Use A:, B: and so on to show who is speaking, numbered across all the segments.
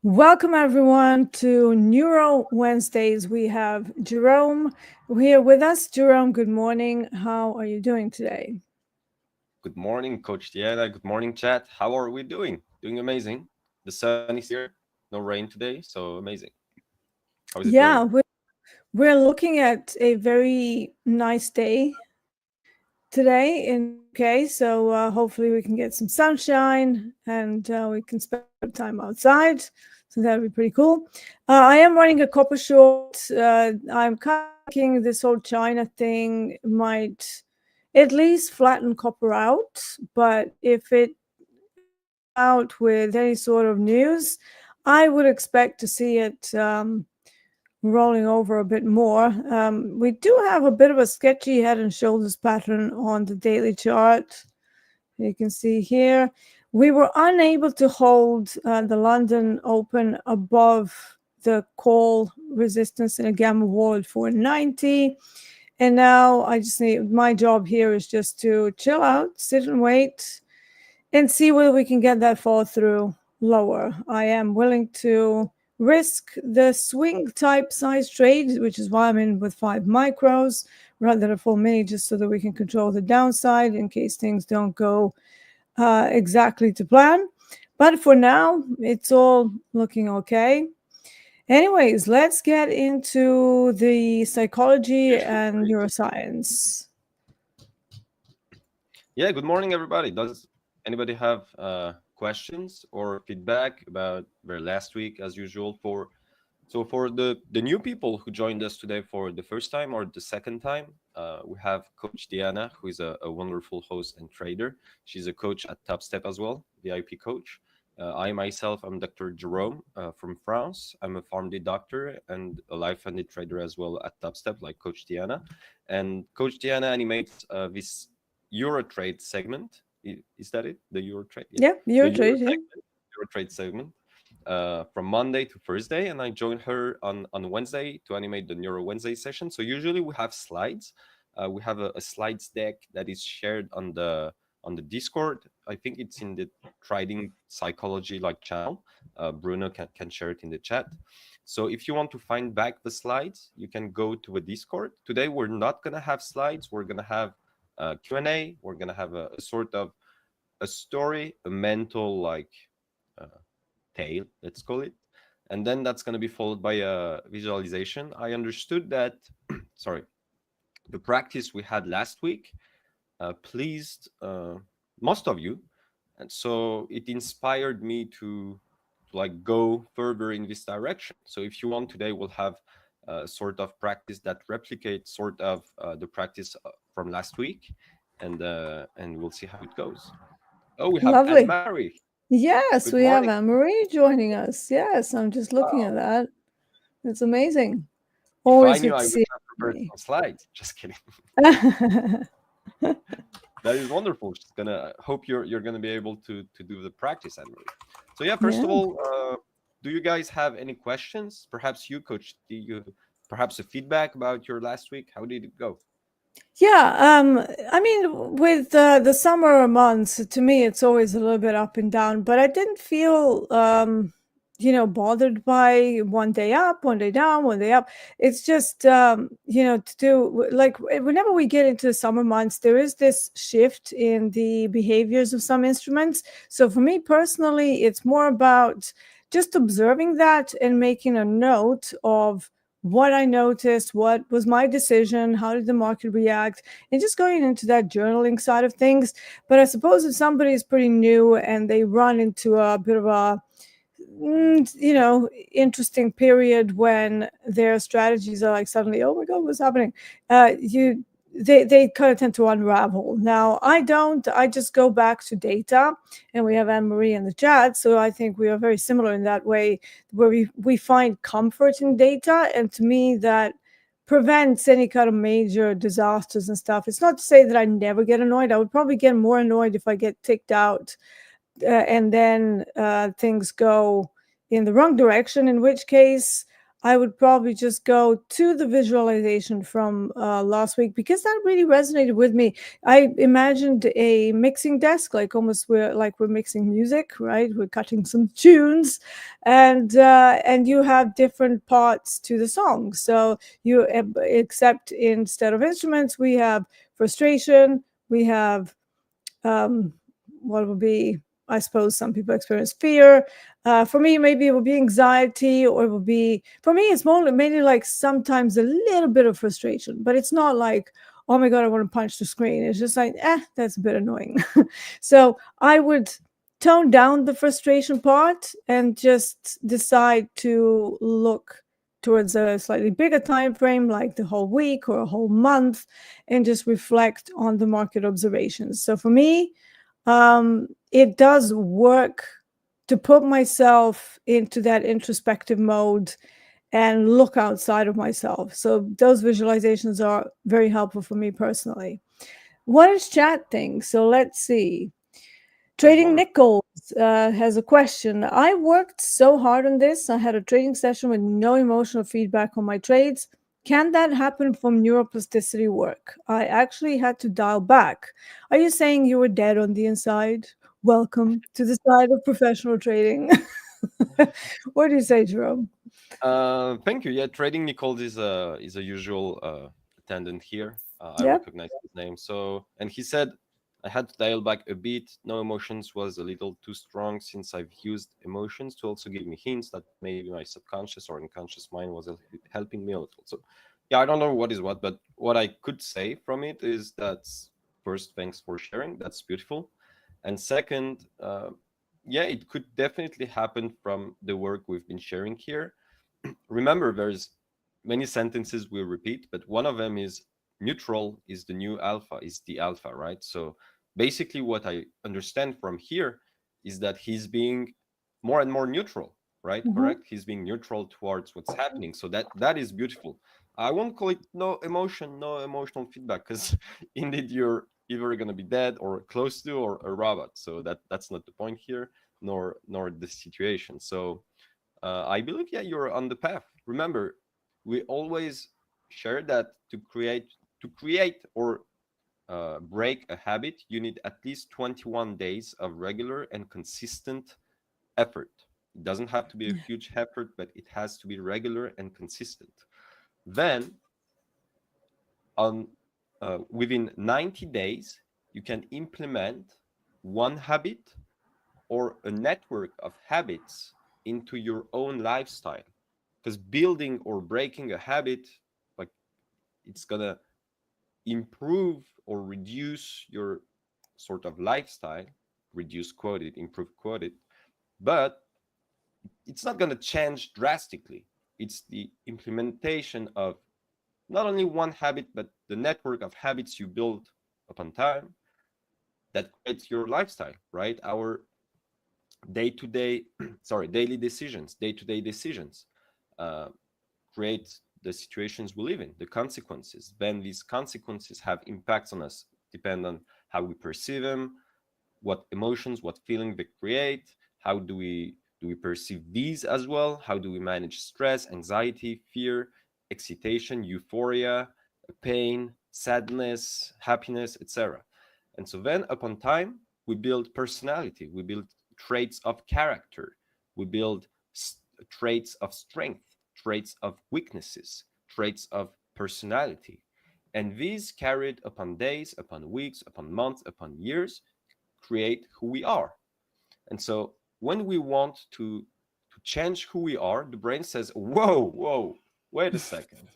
A: Welcome everyone to Neuro Wednesdays. We have Jerome here with us. Jerome, good morning. How are you doing today?
B: Good morning, Coach Deeyana. Good morning, chat. How are we doing? Doing amazing. The sun is here. No rain today, so amazing. How is it
A: Yeah,
B: going?
A: we're looking at a very nice day today in the UK. So hopefully we can get some sunshine and we can spend time outside. So that would be pretty cool. I am running a copper short. I'm kind of thinking this whole China thing might at least flatten copper out. But if it out with any sort of news, I would expect to see it rolling over a bit more. We do have a bit of a sketchy head and shoulders pattern on the daily chart. You can see here, we were unable to hold the London Open above the call resistance in a gamma wall at 490. And now I just need, my job here is just to chill out, sit and wait, and see whether we can get that fall through lower. I am willing to risk the swing type size trade, which is why I'm in with 5 micros rather than a full mini, just so that we can control the downside in case things don't go exactly to plan. But for now, it's all looking okay. Anyways, let's get into the psychology and neuroscience.
B: Yeah, good morning, everybody. Does anybody have questions or feedback about their last week, as usual? For the new people who joined us today for the first time or the second time, we have Coach Deeyana, who is a wonderful host and trader. She's a coach at Topstep as well, VIP coach. I myself am Dr. Jerome from France. I'm a PharmD doctor and a life-funded trader as well at Topstep, like Coach Deeyana. And Coach Deeyana animates this Eurotrade segment. Is that it? The Eurotrade? Yeah.
A: Yeah,
B: The
A: your trade. Yeah.
B: Eurotrade segment from Monday to Thursday, and I joined her on Wednesday to animate the Neuro Wednesday session. So usually we have slides. We have a slides deck that is shared on the Discord. I think it's in the Trading Psychology like channel. Bruno can share it in the chat. So if you want to find back the slides, you can go to a Discord. Today we're not gonna have slides. We're gonna have Q&A. We're gonna have a sort of a story, a mental uh, tale, let's call it. And then that's going to be followed by a visualization. I understood that, sorry, the practice we had last week pleased most of you. And so it inspired me to like go further in this direction. So if you want, today we'll have sort of practice that replicates sort of the practice from last week, and we'll see how it goes. Oh, we have Anne
A: Lovely.
B: Marie.
A: Yes,
B: Good
A: we have
B: morning.
A: Anne-Marie joining us. Yes, I'm just looking at
B: Wow.
A: that. It's amazing.
B: If I
A: Always
B: knew,
A: good to
B: I would
A: see
B: have prepared
A: Anne-Marie.
B: some slides. Just kidding. That is wonderful. She's gonna hope you're gonna be able to do the practice, Anne-Marie. So yeah, first
A: Yeah.
B: of all, do you guys have any questions? Perhaps you, Coach, do you perhaps a feedback about your last week? How did it go?
A: Yeah, I mean, with the summer months, to me, it's always a little bit up and down, but I didn't feel, bothered by one day up, one day down, one day up. It's just, to do like whenever we get into the summer months, there is this shift in the behaviors of some instruments. So for me personally, it's more about just observing that and making a note of what I noticed, what was my decision, how did the market react, and just going into that journaling side of things. But I suppose if somebody is pretty new and they run into a bit of a interesting period when their strategies are like suddenly, oh my god, what's happening? You they kind of tend to unravel. Now I don't. I just go back to data, and we have Anne-Marie in the chat, so I think we are very similar in that way, where we find comfort in data, and to me that prevents any kind of major disasters and stuff. It's not to say that I never get annoyed. I would probably get more annoyed if I get ticked out and then things go in the wrong direction, in which case I would probably just go to the visualization from last week because that really resonated with me. I imagined a mixing desk, like almost we're mixing music, right? We're cutting some tunes, and you have different parts to the song. So you except instead of instruments, we have frustration, we have um, what would be, I suppose some people experience fear. For me, maybe it would be anxiety, or it would be, for me, it's more mainly like sometimes a little bit of frustration, but it's not like, oh my God, I want to punch the screen. It's just like, that's a bit annoying. So I would tone down the frustration part and just decide to look towards a slightly bigger time frame, like the whole week or a whole month, and just reflect on the market observations. So for me, it does work to put myself into that introspective mode and look outside of myself. So those visualizations are very helpful for me personally. What is chat thing? So let's see.
B: There's
A: Trading
B: one.
A: Nichols has a question. I worked so hard on this. I had a trading session with no emotional feedback on my trades. Can that happen from neuroplasticity work? I actually had to dial back. Are you saying you were dead on the inside? Welcome to the side of professional trading. What do you say, Jerome?
B: Thank you. Yeah, trading Nichols is a usual attendant here. I
A: Yeah.
B: recognize his name. So, and he said I had to dial back a bit. No emotions was a little too strong since I've used emotions to also give me hints that maybe my subconscious or unconscious mind was helping me a little. So, yeah, I don't know what is what, but what I could say from it is that first, thanks for sharing. That's beautiful. And second, yeah, it could definitely happen from the work we've been sharing here. Remember, there's many sentences we repeat, but one of them is neutral is the new alpha, is the alpha, right? So basically, what I understand from here is that he's being more and more neutral, right?
A: Mhm.
B: Correct? He's being neutral towards what's happening. So that is beautiful. I won't call it no emotion, no emotional feedback, because indeed you're either gonna be dead or close to or a robot. So that's not the point here, nor the situation. So I believe, yeah, you're on the path. Remember, we always share that to create or break a habit, you need at least 21 days of regular and consistent effort. It doesn't have to be a huge effort, but it has to be regular and consistent. Then, on within 90 days, you can implement one habit or a network of habits into your own lifestyle, because building or breaking a habit, like, it's gonna improve or reduce your sort of lifestyle. Reduce quoted, improve quoted, but it's not gonna change drastically. It's the implementation of not only one habit but the network of habits you build upon time that creates your lifestyle, right? Our day-to-day sorry, day-to-day decisions uh, create the situations we live in, the consequences. Then these consequences have impacts on us, depend on how we perceive them, what emotions, what feeling they create, how do we perceive these as well, how do we manage stress, anxiety, fear, excitation, euphoria, pain, sadness, happiness, etc. And so then upon time we build personality, we build traits of character, we build traits of strength, traits of weaknesses, traits of personality. And these carried upon days, upon weeks, upon months, upon years, create who we are. And so when we want to change who we are, the brain says, "Whoa, whoa, wait a second.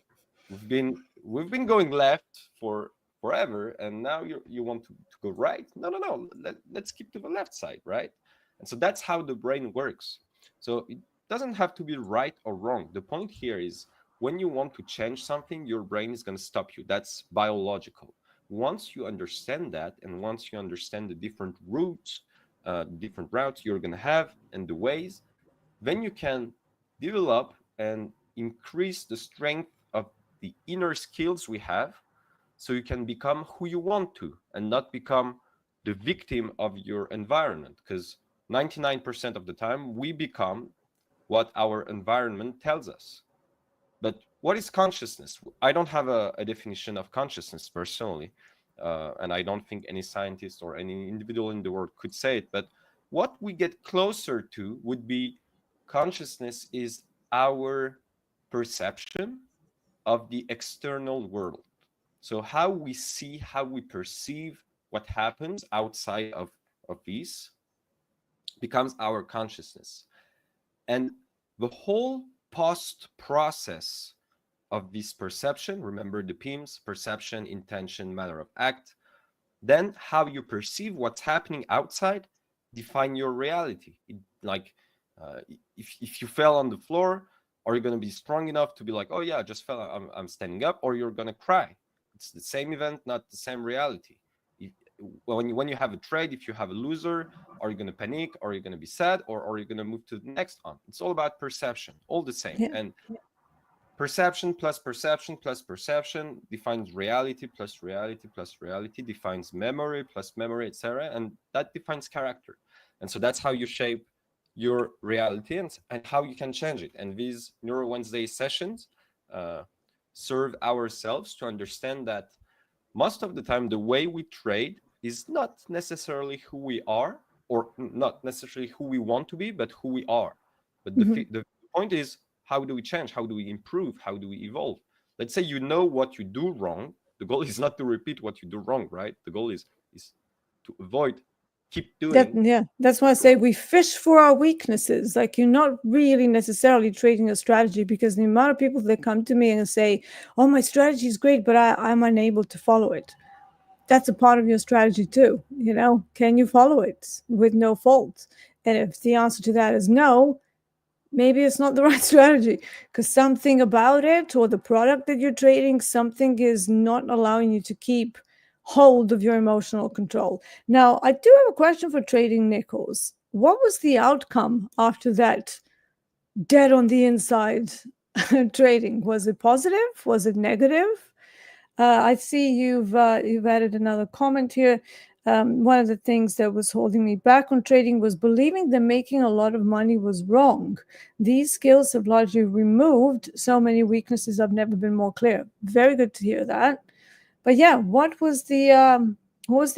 B: We've been going left for forever, and now you want to go right? No, no, no. Let's keep to the left side, right?" And so that's how the brain works. So it doesn't have to be right or wrong. The point here is when you want to change something, your brain is going to stop you. That's biological. Once you understand that, and once you understand the different routes you're going to have and the ways, then you can develop and increase the strength of the inner skills we have, so you can become who you want to and not become the victim of your environment, because 99% of the time we become what our environment tells us. But what is consciousness? I don't have a definition of consciousness personally, and I don't think any scientist or any individual in the world could say it. But what we get closer to would be consciousness is our perception of the external world. So how we see, how we perceive what happens outside of these becomes our consciousness. And the whole post process of this perception, remember the PIMS, perception, intention, manner of act, then how you perceive what's happening outside define your reality. Like if you fell on the floor, are you going to be strong enough to be like, oh yeah, I just fell, I'm standing up, or you're going to cry? It's the same event, not the same reality. When you have a trade, if you have a loser, are you going to panic? Are you going to be sad? Or are you going to move to the next one? It's all about perception, all the same.
A: Yeah.
B: And perception plus perception plus perception defines reality plus reality plus reality defines memory plus memory, etc. And that defines character. And so that's how you shape your reality and how you can change it. And these Neuro Wednesday sessions serve ourselves to understand that most of the time the way we trade is not necessarily who we are, or not necessarily who we want to be, but who we are. But the point is, how do we change? How do we improve? How do we evolve? Let's say you know what you do wrong. The goal is not to repeat what you do wrong, right? The goal is to avoid, keep doing.
A: Yeah, that's why I say we fish for our weaknesses. Like, you're not really necessarily trading a strategy, because the amount of people that come to me and say, oh, my strategy is great, but I'm unable to follow it. That's a part of your strategy too. You know, can you follow it with no fault? And if the answer to that is no, maybe it's not the right strategy, because something about it or the product that you're trading, something is not allowing you to keep hold of your emotional control. Now, I do have a question for Trading Nichols. What was the outcome after that dead on the inside trading? Was it positive? Was it negative? I see you've added another comment here. One of the things that was holding me back on trading was believing that making a lot of money was wrong. These skills have largely removed so many weaknesses. I've never been more clear. Very good to hear that. But yeah, what was the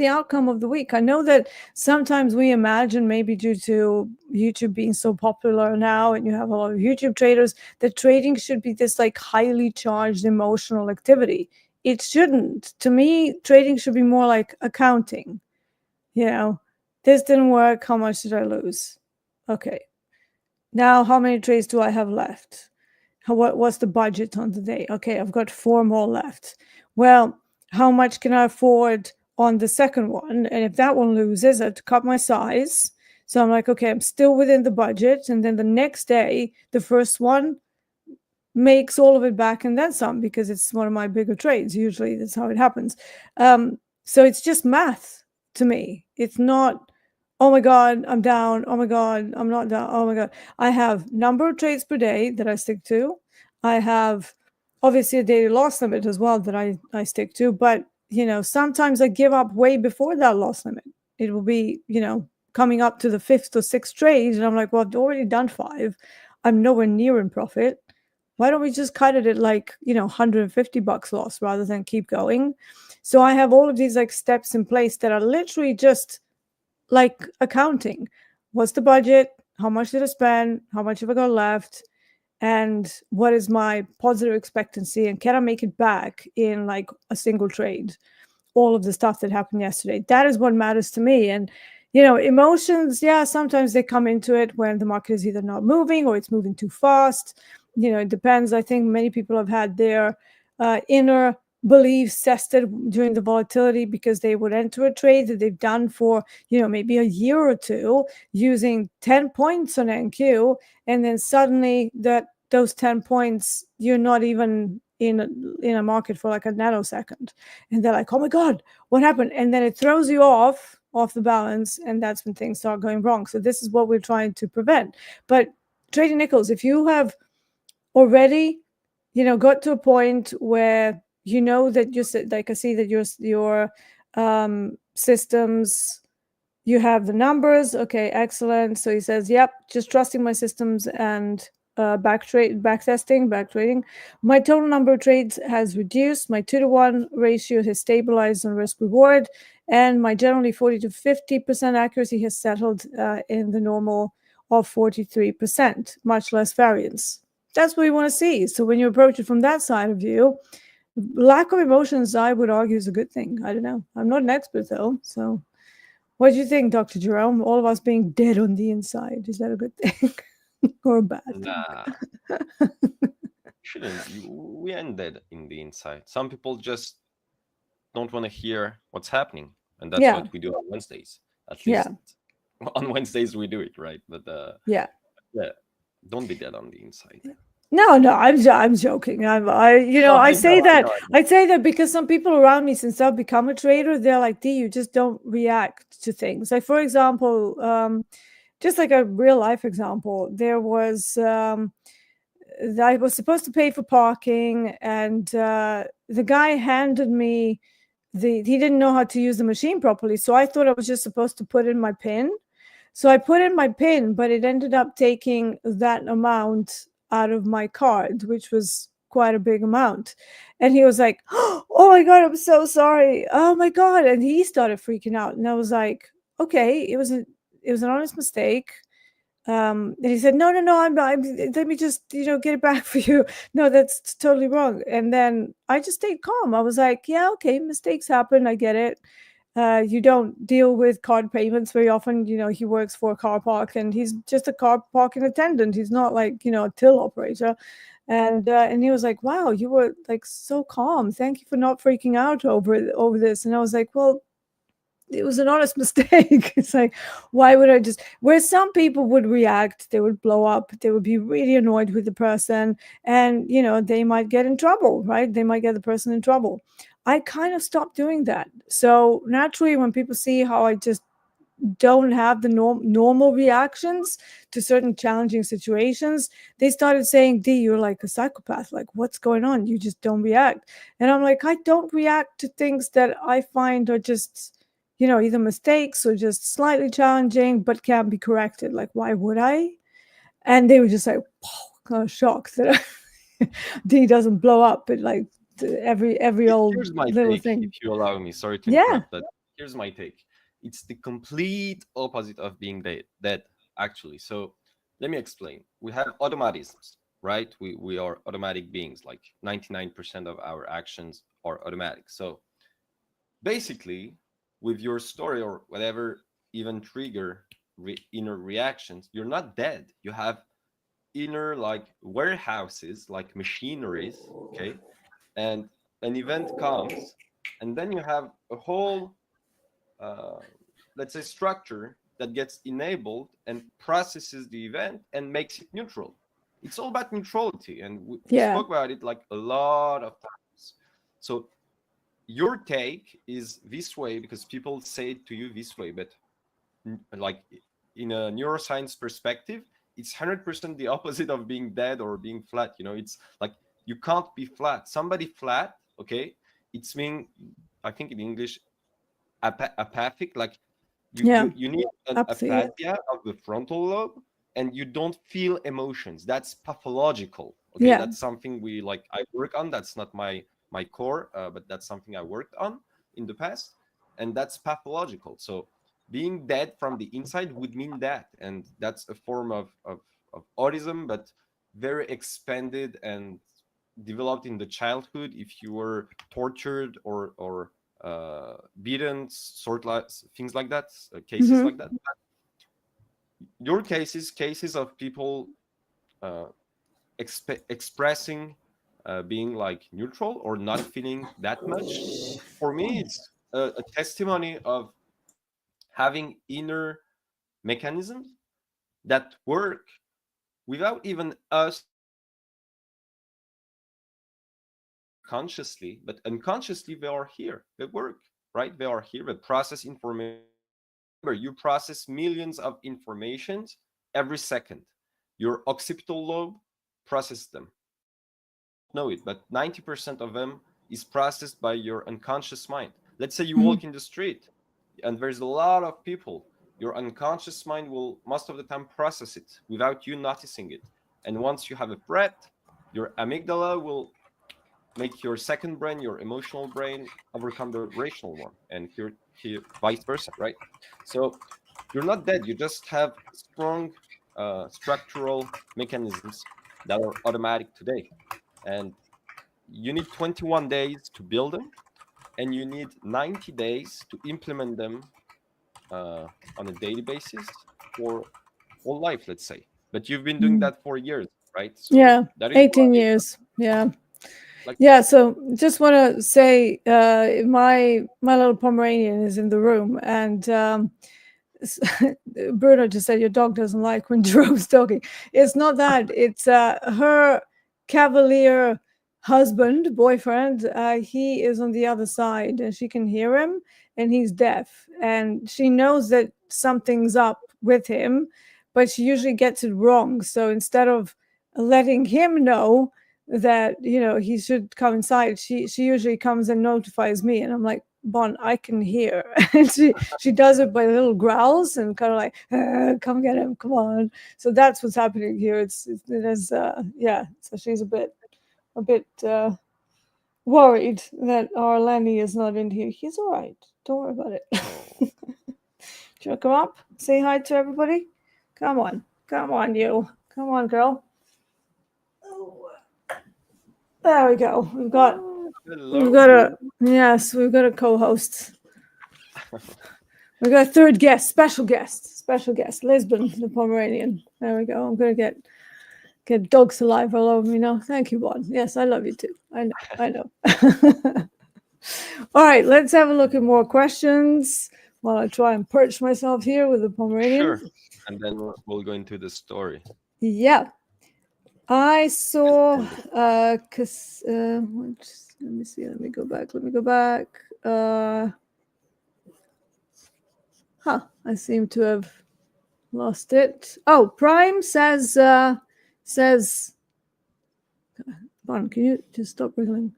A: outcome of the week? I know that sometimes we imagine, maybe due to YouTube being so popular now and you have a lot of YouTube traders, that trading should be this like highly charged emotional activity. It shouldn't. To me, trading should be more like accounting. You know, this didn't work. How much did I lose? Okay. Now, how many trades do I have left? What's the budget on the day? Okay, I've got 4 more left. Well, how much can I afford on the second one? And if that one loses, I have to cut my size. So I'm like, okay, I'm still within the budget. And then the next day, the first one makes all of it back and then some, because it's one of my bigger trades. Usually that's how it happens. So it's just math to me. It's not, oh my God, I'm down. Oh my God, I'm not down. Oh my God. I have number of trades per day that I stick to. I have obviously a daily loss limit as well that I stick to. But, you know, sometimes I give up way before that loss limit. It will be, you know, coming up to the 5th or 6th trade. And I'm like, well, I've already done 5. I'm nowhere near in profit. Why don't we just cut it at like, you know, $150 loss rather than keep going? So I have all of these like steps in place that are literally just like accounting. What's the budget? How much did I spend? How much have I got left? And what is my positive expectancy? And can I make it back in like a single trade? All of the stuff that happened yesterday. That is what matters to me. And, you know, emotions, yeah, sometimes they come into it when the market is either not moving or it's moving too fast. You know, it depends. I think many people have had their inner beliefs tested during the volatility, because they would enter a trade that they've done for, you know, maybe a year or two using 10 points on NQ. And then suddenly those 10 points, you're not even in a market for like a nanosecond. And they're like, oh my God, what happened? And then it throws you off the balance. And that's when things start going wrong. So this is what we're trying to prevent. But Trading Nichols, if you have already, you know, got to a point where you know that you like, I see that your systems, you have the numbers. Okay, excellent. So he says, yep, just trusting my systems and backtesting, my total number of trades has reduced. My 2-to-1 ratio has stabilized on risk reward, and my generally 40 to 50% accuracy has settled in the normal of 43%, much less variance. That's what we want to see. So when you approach it from that side of view, lack of emotions, I would argue, is a good thing. I don't know. I'm not an expert though. So what do you think, Dr. Jerome? All of us being dead on the inside, is that a good thing or a bad thing?
B: Nah, shouldn't be. We ended in the inside. Some people just don't want to hear what's happening, and that's
A: Yeah.
B: what we do on Wednesdays. At
A: Yeah.
B: least on Wednesdays we do it, right? But
A: Yeah.
B: yeah, don't be dead on the inside.
A: No, I'm joking.
B: No,
A: I
B: I know,
A: say
B: I
A: that
B: know, I know.
A: I say that because some people around me, since I've become a trader, they're like, "D, you just don't react to things." Like, for example, just like a real life example, there was I was supposed to pay for parking, and the guy handed me he didn't know how to use the machine properly, so I thought I was just supposed to put in my PIN. So I put in my PIN, but it ended up taking that amount out of my card, which was quite a big amount. And he was like, "Oh my God, I'm so sorry. Oh my God." And he started freaking out. And I was like, "Okay, it was an honest mistake." And he said, "No, I'm let me just, get it back for you." No, that's totally wrong. And then I just stayed calm. I was like, "Yeah, okay, mistakes happen. I get it. You don't deal with card payments very often." He works for a car park, and he's just a car parking attendant. He's not like, a till operator. And he was like, "Wow, you were like so calm. Thank you for not freaking out over this." And I was like, "Well, it was an honest mistake." It's like, why would I just, where some people would react, they would blow up, they would be really annoyed with the person, and they might get in trouble, right? They might get the person in trouble. I kind of stopped doing that. So naturally, when people see how I just don't have the normal reactions to certain challenging situations, they started saying, "D, you're like a psychopath. Like, what's going on? You just don't react." And I'm like, I don't react to things that I find are just, either mistakes or just slightly challenging, but can be corrected. Like, why would I? And they were just like, kind of shocked that D doesn't blow up, but like every old
B: Here's my
A: little
B: take, if
A: thing.
B: you allow me. Sorry to
A: Yeah.
B: interrupt, but here's my take. It's the complete opposite of being dead, actually. So let me explain. We have automatisms, right? We are automatic beings. Like 99% of our actions are automatic. So basically, with your story or whatever even trigger inner reactions, you're not dead. You have inner like warehouses, like machineries, okay? And an event comes, and then you have a whole uh, let's say structure that gets enabled and processes the event and makes it neutral. It's all about neutrality, and we
A: Yeah.
B: spoke about it like a lot of times. So your take is this way because people say it to you this way, but like in a neuroscience perspective, it's 100% the opposite of being dead or being flat. It's like you can't be flat. Somebody flat, okay, it's mean, I think in English, apathic. Like
A: Yeah.
B: you need an
A: Absolutely.
B: aphasia of the frontal lobe, and you don't feel emotions. That's pathological. Okay,
A: Yeah.
B: that's something we like I work on. That's not my core, but that's something I worked on in the past, and that's pathological. So being dead from the inside would mean that, and that's a form of autism, but very expanded and developed in the childhood. If you were tortured or beaten, sort like things like that, cases
A: Mm-hmm.
B: like that. Your cases of people uh, expressing being like neutral or not feeling that much. For me, it's a testimony of having inner mechanisms that work without even us consciously, but unconsciously they are here. They work, right? They are here. They process information. Remember, you process millions of informations every second. Your occipital lobe processes them. Know it, but 90% of them is processed by your unconscious mind. Let's say you
A: Mm-hmm.
B: walk in the street and there's a lot of people. Your unconscious mind will most of the time process it without you noticing it. And once you have a threat, your amygdala will make your second brain, your emotional brain, overcome the rational one, and here vice versa, right? So you're not dead. You just have strong structural mechanisms that are automatic today, and you need 21 days to build them, and you need 90 days to implement them on a daily basis for whole life, let's say. But you've been doing
A: Mm.
B: that for years, right? So
A: Yeah,
B: that is
A: 18
B: why,
A: years. Yeah.
B: like,
A: Yeah, so just want to say my little Pomeranian is in the room, and Bruno just said your dog doesn't like when Jerome's talking. It's not that. It's her cavalier husband, boyfriend. He is on the other side, and she can hear him, and he's deaf, and she knows that something's up with him, but she usually gets it wrong. So instead of letting him know that he should come inside, she usually comes and notifies me, and I'm like, Bon, I can hear. And she does it by little growls and kind of like, come get him, come on. So that's what's happening here. It is yeah. So she's a bit worried that our Lenny is not in here. He's all right. Don't worry about it.
B: oh,
A: Do you want to come up? Say hi to everybody. Come on, you. Come on, girl. Oh, there we go.
B: hello,
A: We've got a co-host. We got a third guest, special guest, Lisbon, the Pomeranian. There we go. I'm gonna get dog saliva all over me now. Thank you, Bon. Yes, I love you too. I know. All right, let's have a look at more questions while I try and perch myself here with the Pomeranian.
B: sure. And then we'll go into the story.
A: Yeah. I saw let me see, let me go back. I seem to have lost it. Oh, Prime says Bon, can you just stop wriggling?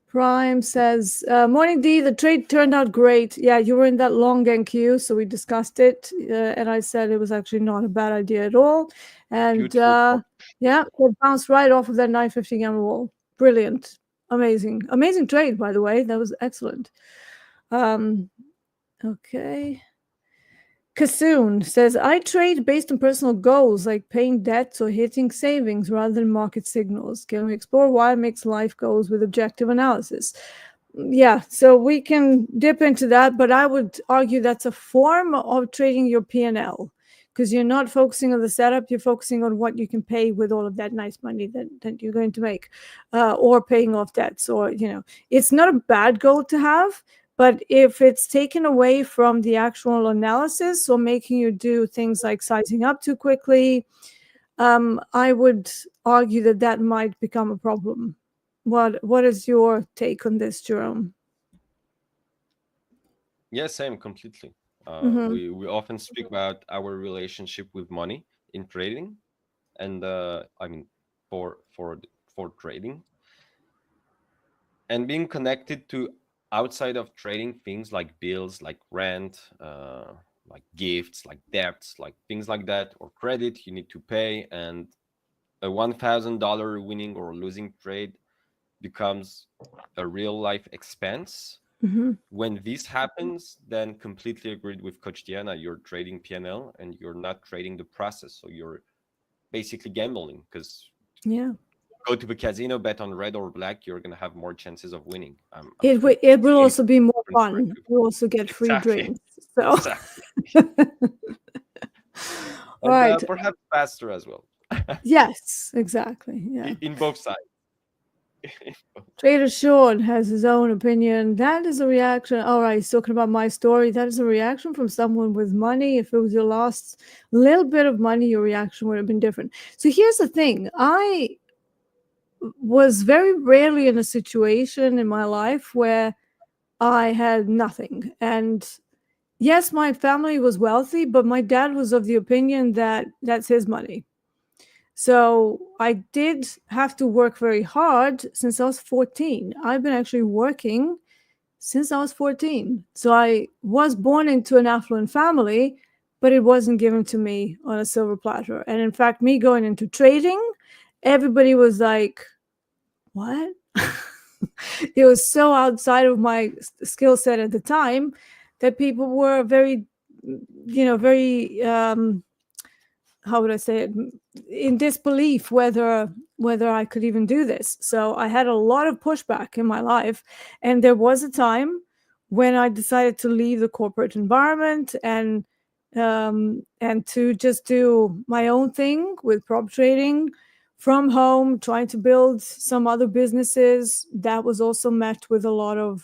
A: Prime says, morning D, the trade turned out great. Yeah, you were in that long NQ, so we discussed it, and I said it was actually not a bad idea at all. And yeah, it bounced right off of that 950 gamma wall. Brilliant. Amazing trade, by the way. That was excellent. Okay. Kasoon says, I trade based on personal goals like paying debts or hitting savings rather than market signals. Can we explore why mix life goals with objective analysis? Yeah, so we can dip into that, but I would argue that's a form of trading your P&L, because you're not focusing on the setup, you're focusing on what you can pay with all of that nice money that you're going to make, or paying off debts, or, it's not a bad goal to have. But if it's taken away from the actual analysis or making you do things like sizing up too quickly, I would argue that might become a problem. What is your take on this, Jerome?
B: Yeah, same, completely. We often speak about our relationship with money in trading, and I mean for trading, and being connected to outside of trading things like bills, like rent, like gifts, like debts, like things like that, or credit you need to pay, and a $1,000 winning or losing trade becomes a real life expense. When this happens, then completely agreed with Coach Deeyana. You're trading PNL and you're not trading the process. So you're basically gambling, because go to the casino, bet on red or black, you're going to have more chances of winning.
A: It will also be more fun. You also get free drinks. So.
B: Exactly.
A: All right.
B: Perhaps faster as well.
A: Yes, exactly. Yeah.
B: In both sides.
A: Trader Sean has his own opinion. That is a reaction. All right, he's talking about my story. That is a reaction from someone with money. If it was your last little bit of money, your reaction would have been different. So here's the thing. I was very rarely in a situation in my life where I had nothing. And yes, my family was wealthy, but my dad was of the opinion that that's his money. So I did have to work very hard since I was 14. I've been actually working since I was 14. So I was born into an affluent family, but it wasn't given to me on a silver platter. And in fact, me going into trading, everybody was like, what? It was so outside of my skill set at the time that people were very, very, how would I say it, in disbelief whether I could even do this. So I had a lot of pushback in my life, and there was a time when I decided to leave the corporate environment and to just do my own thing with prop trading from home, trying to build some other businesses. That was also met with a lot of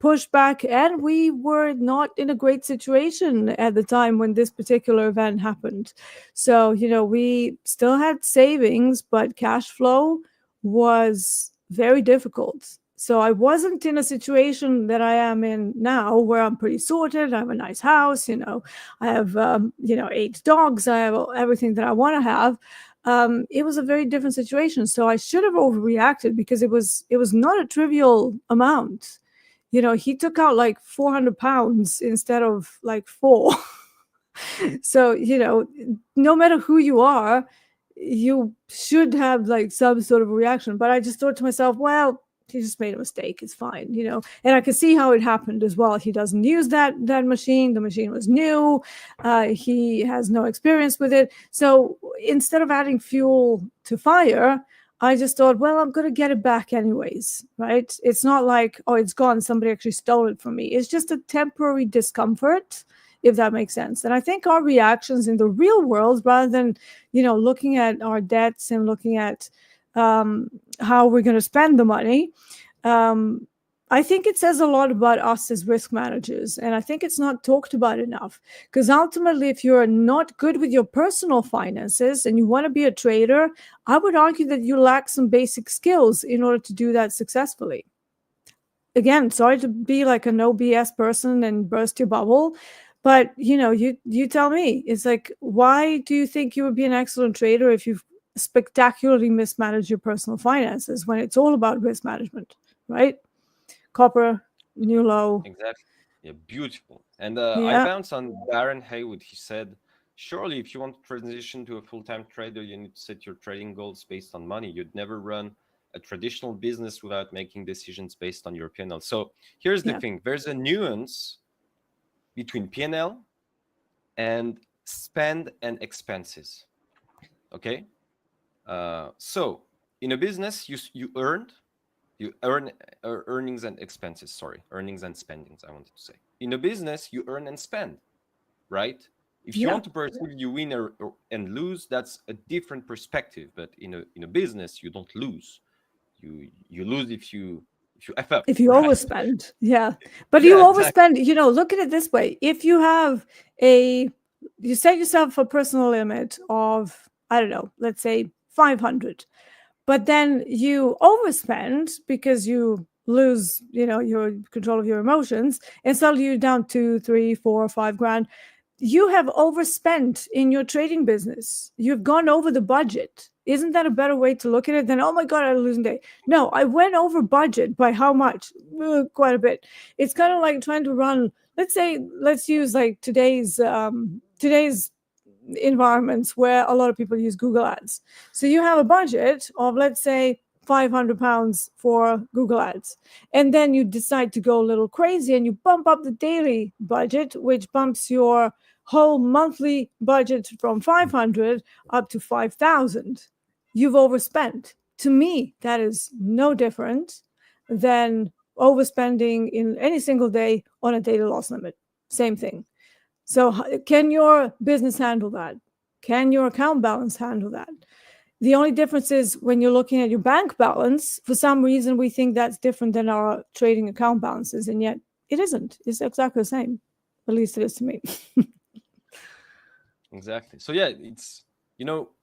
A: pushback, and we were not in a great situation at the time when this particular event happened. So, we still had savings, but cash flow was very difficult. So I wasn't in a situation that I am in now, where I'm pretty sorted. I have a nice house, I have 8 dogs, I have everything that I want to have. It was a very different situation. So I should have overreacted, because it was not a trivial amount. He took out like 400 pounds instead of like 4. So, no matter who you are, you should have like some sort of reaction. But I just thought to myself, well, he just made a mistake. It's fine, And I could see how it happened as well. He doesn't use that machine. The machine was new. He has no experience with it. So instead of adding fuel to fire, I just thought, well, I'm going to get it back anyways, right? It's not like, oh, it's gone, somebody actually stole it from me. It's just a temporary discomfort, if that makes sense. And I think our reactions in the real world, rather than, looking at our debts and looking at how we're going to spend the money, I think it says a lot about us as risk managers. And I think it's not talked about enough, because ultimately, if you're not good with your personal finances and you want to be a trader, I would argue that you lack some basic skills in order to do that successfully. Again, sorry to be like a no BS person and burst your bubble, but you tell me. It's like, why do you think you would be an excellent trader if you've spectacularly mismanaged your personal finances, when it's all about risk management, right? Copper, new low.
B: Exactly. Yeah, beautiful. And I
A: Yeah,
B: bounce on Darren Haywood. He said, surely if you want to transition to a full-time trader, you need to set your trading goals based on money. You'd never run a traditional business without making decisions based on your P&L. So here's the
A: yeah.
B: thing. There's a nuance between P&L and spend and expenses. Okay? So in a business, you earn earnings and expenses. Sorry, earnings and spendings, I wanted to say. In a business, you earn and spend, right? If you
A: Yeah.
B: want to perceive you win and lose, that's a different perspective. But in a business, you don't lose. You lose if you f up,
A: If you
B: right?
A: overspend, yeah. But you
B: Yeah, exactly.
A: overspend, look at it this way. If you set yourself a personal limit of, I don't know, let's say 500, but then you overspend because you lose, your control of your emotions, and suddenly you're down 2, 3, 4, 5 grand. You have overspent in your trading business. You've gone over the budget. Isn't that a better way to look at it than, oh my God, I had a losing day? No, I went over budget by how much? Quite a bit. It's kind of like trying to run, let's use like today's environments where a lot of people use Google Ads. So you have a budget of, let's say, 500 pounds for Google Ads. And then you decide to go a little crazy and you bump up the daily budget, which bumps your whole monthly budget from 500 up to 5,000. You've overspent. To me, that is no different than overspending in any single day on a daily loss limit. Same thing. So can your business handle that? Can your account balance handle that? The only difference is when you're looking at your bank balance, for some reason, we think that's different than our trading account balances. And yet it isn't. It's exactly the same. At least it is to me.
B: Exactly. So yeah, it's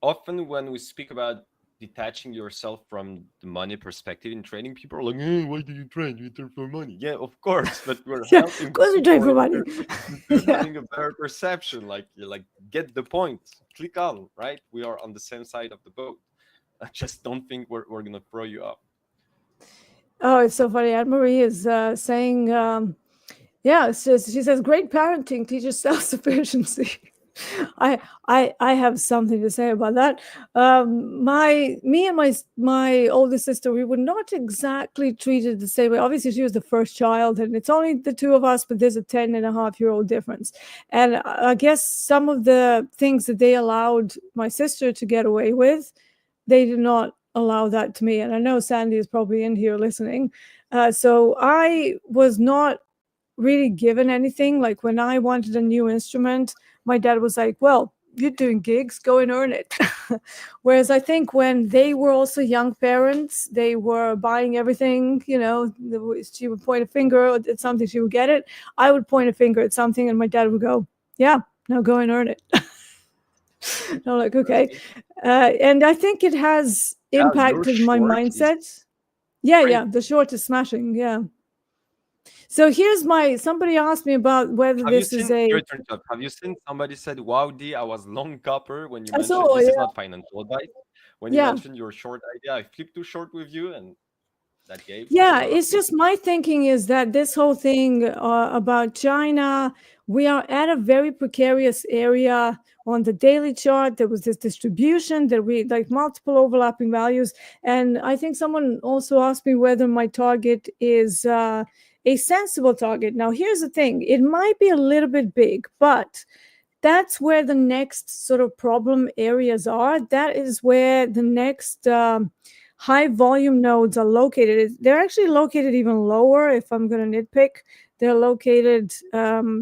B: often when we speak about detaching yourself from the money perspective in trading, people are like, why do you trade? You trade for money. Yeah, of course, but we're
A: Yeah, of
B: helping
A: course we trade
B: people
A: for money.
B: into
A: Yeah.
B: having a better perception. Like you get the point. Click on, right? We are on the same side of the boat. I just don't think we're gonna throw you up.
A: Oh, it's so funny. Anne Marie is saying Yeah, she says great parenting teaches self-sufficiency. I have something to say about that. Me and my oldest sister, we were not exactly treated the same way. Obviously, she was the first child, and it's only the two of us, but there's a 10.5-year-old difference. And I guess some of the things that they allowed my sister to get away with, they did not allow that to me. And I know Sandy is probably in here listening. So I was not really given anything. Like when I wanted a new instrument, my dad was like, well, you're doing gigs, go and earn it. Whereas I think when they were also young parents, they were buying everything, she would point a finger at something, she would get it. I would point a finger at something and my dad would go, yeah, now go and earn it. I'm like, okay. And I think it has
B: Yeah, your
A: impacted my
B: short is
A: mindset. Yeah,
B: great.
A: the short is smashing, yeah. So somebody asked me about whether
B: Have you
A: this is
B: seen
A: a,
B: your turn job? Have you seen somebody said, "Wow, D, I was long copper when you
A: I
B: mentioned
A: saw,
B: this is not financial advice." When you
A: yeah.
B: mentioned your short idea, I flipped too short with you, and that gave a
A: Yeah,
B: lot of
A: it's just
B: business.
A: my thinking is that this whole thing about China, we are at a very precarious area on the daily chart. There was this distribution that we like multiple overlapping values. And I think someone also asked me whether my target is a sensible target. Now, here's the thing, it might be a little bit big, but that's where the next sort of problem areas are. That is where the next high volume nodes are located. They're actually located even lower. If I'm going to nitpick, they're located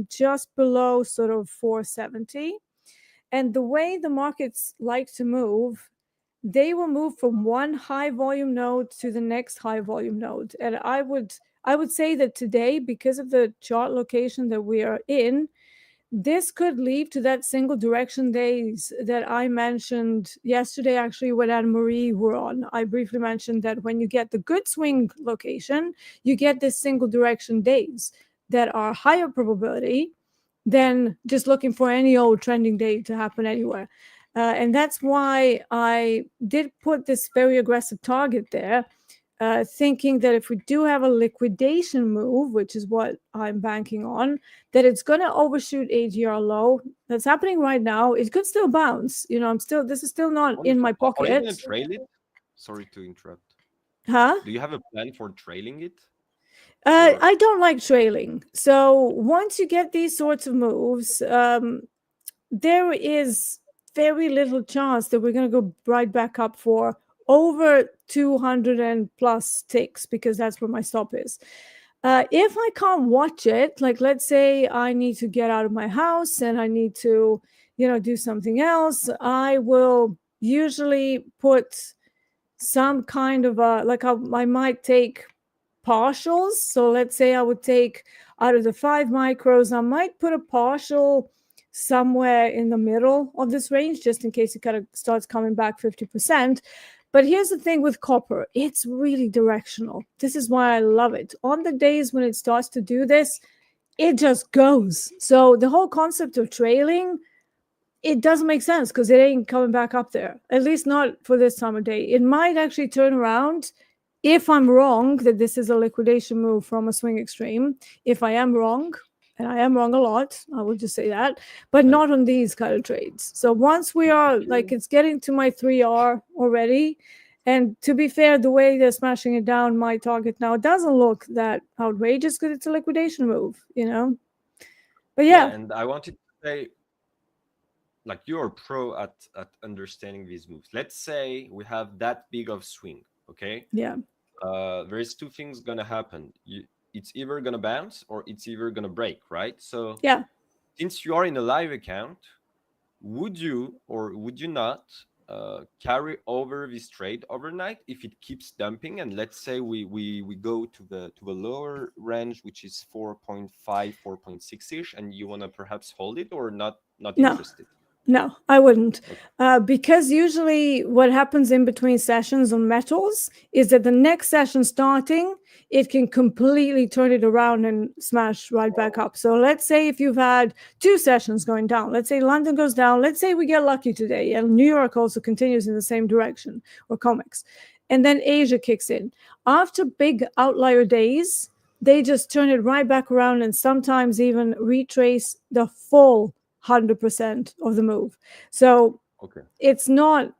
A: just below sort of 470. And the way the markets like to move, they will move from one high volume node to the next high volume node. And I would say that today, because of the chart location that we are in, this could lead to that single direction days that I mentioned yesterday, actually, when Anne Marie were on. I briefly mentioned that when you get the good swing location, you get this single direction days that are higher probability than just looking for any old trending day to happen anywhere. And that's why I did put this very aggressive target there, thinking that if we do have a liquidation move, which is what I'm banking on, that it's going to overshoot AGR low. That's happening right now. It could still bounce. This is still not in
B: Wonderful.
A: my
B: Are you gonna
A: pocket.
B: trail it? Sorry to interrupt.
A: Huh?
B: Do you have a plan for trailing it? Or
A: I don't like trailing. So once you get these sorts of moves, there is very little chance that we're going to go right back up for over 200 and plus ticks, because that's where my stop is. If I can't watch it, like let's say I need to get out of my house and I need to, do something else, I will usually put some kind of I might take partials. So let's say I would take out of the 5 micros, I might put a partial somewhere in the middle of this range, just in case it kind of starts coming back 50%. But here's the thing with copper, it's really directional. This is why I love it. On the days when it starts to do this, it just goes. So the whole concept of trailing, it doesn't make sense because it ain't coming back up there, at least not for this time of day. It might actually turn around if I'm wrong that this is a liquidation move from a swing extreme. If I am wrong, and I am wrong a lot, I will just say that, but
B: and
A: not on these kind of trades. So once we are like, it's getting to my 3R already. And to be fair, the way they're smashing it down, my target now doesn't look that outrageous because it's a liquidation move, But
B: yeah,
A: yeah.
B: and I wanted to say, like, you're a pro at understanding these moves. Let's say we have that big of swing, okay?
A: Yeah.
B: There's two things gonna happen. It's either gonna bounce or it's either gonna break, right? So
A: Yeah.
B: since you are in a live account, would you or would you not carry over this trade overnight if it keeps dumping? And let's say we go to the lower range, which is 4.5, 4.6 ish, and you want to perhaps hold it, or not
A: No.
B: interested?
A: No, I wouldn't.
B: Okay.
A: Because usually what happens in between sessions on metals is that the next session starting, it can completely turn it around and smash right back up. So let's say if you've had 2 sessions going down, let's say London goes down, let's say we get lucky today and New York also continues in the same direction, or COMEX, and then Asia kicks in. After big outlier days, they just turn it right back around and sometimes even retrace the full 100% of the move. So
B: Okay.
A: it's not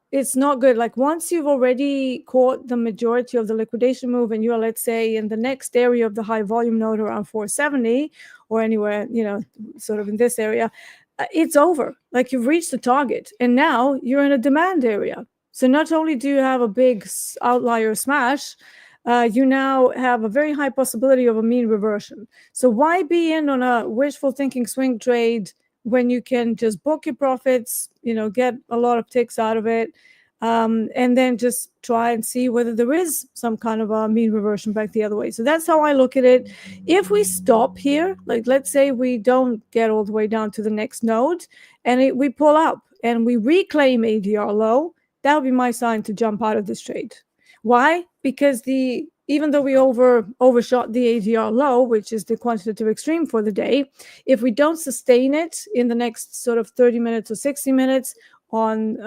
A: good. Like once you've already caught the majority of the liquidation move and you're, let's say, in the next area of the high volume node around 470 or anywhere, sort of in this area, it's over. Like you've reached the target and now you're in a demand area. So not only do you have a big outlier smash, you now have a very high possibility of a mean reversion. So why be in on a wishful thinking swing trade when you can just book your profits, get a lot of ticks out of it, and then just try and see whether there is some kind of a mean reversion back the other way. So that's how I look at it. If we stop here, like let's say we don't get all the way down to the next node and we pull up and we reclaim ADR low, that would be my sign to jump out of this trade. Why? Because even though we overshot the ADR low, which is the quantitative extreme for the day, if we don't sustain it in the next sort of 30 minutes or 60 minutes on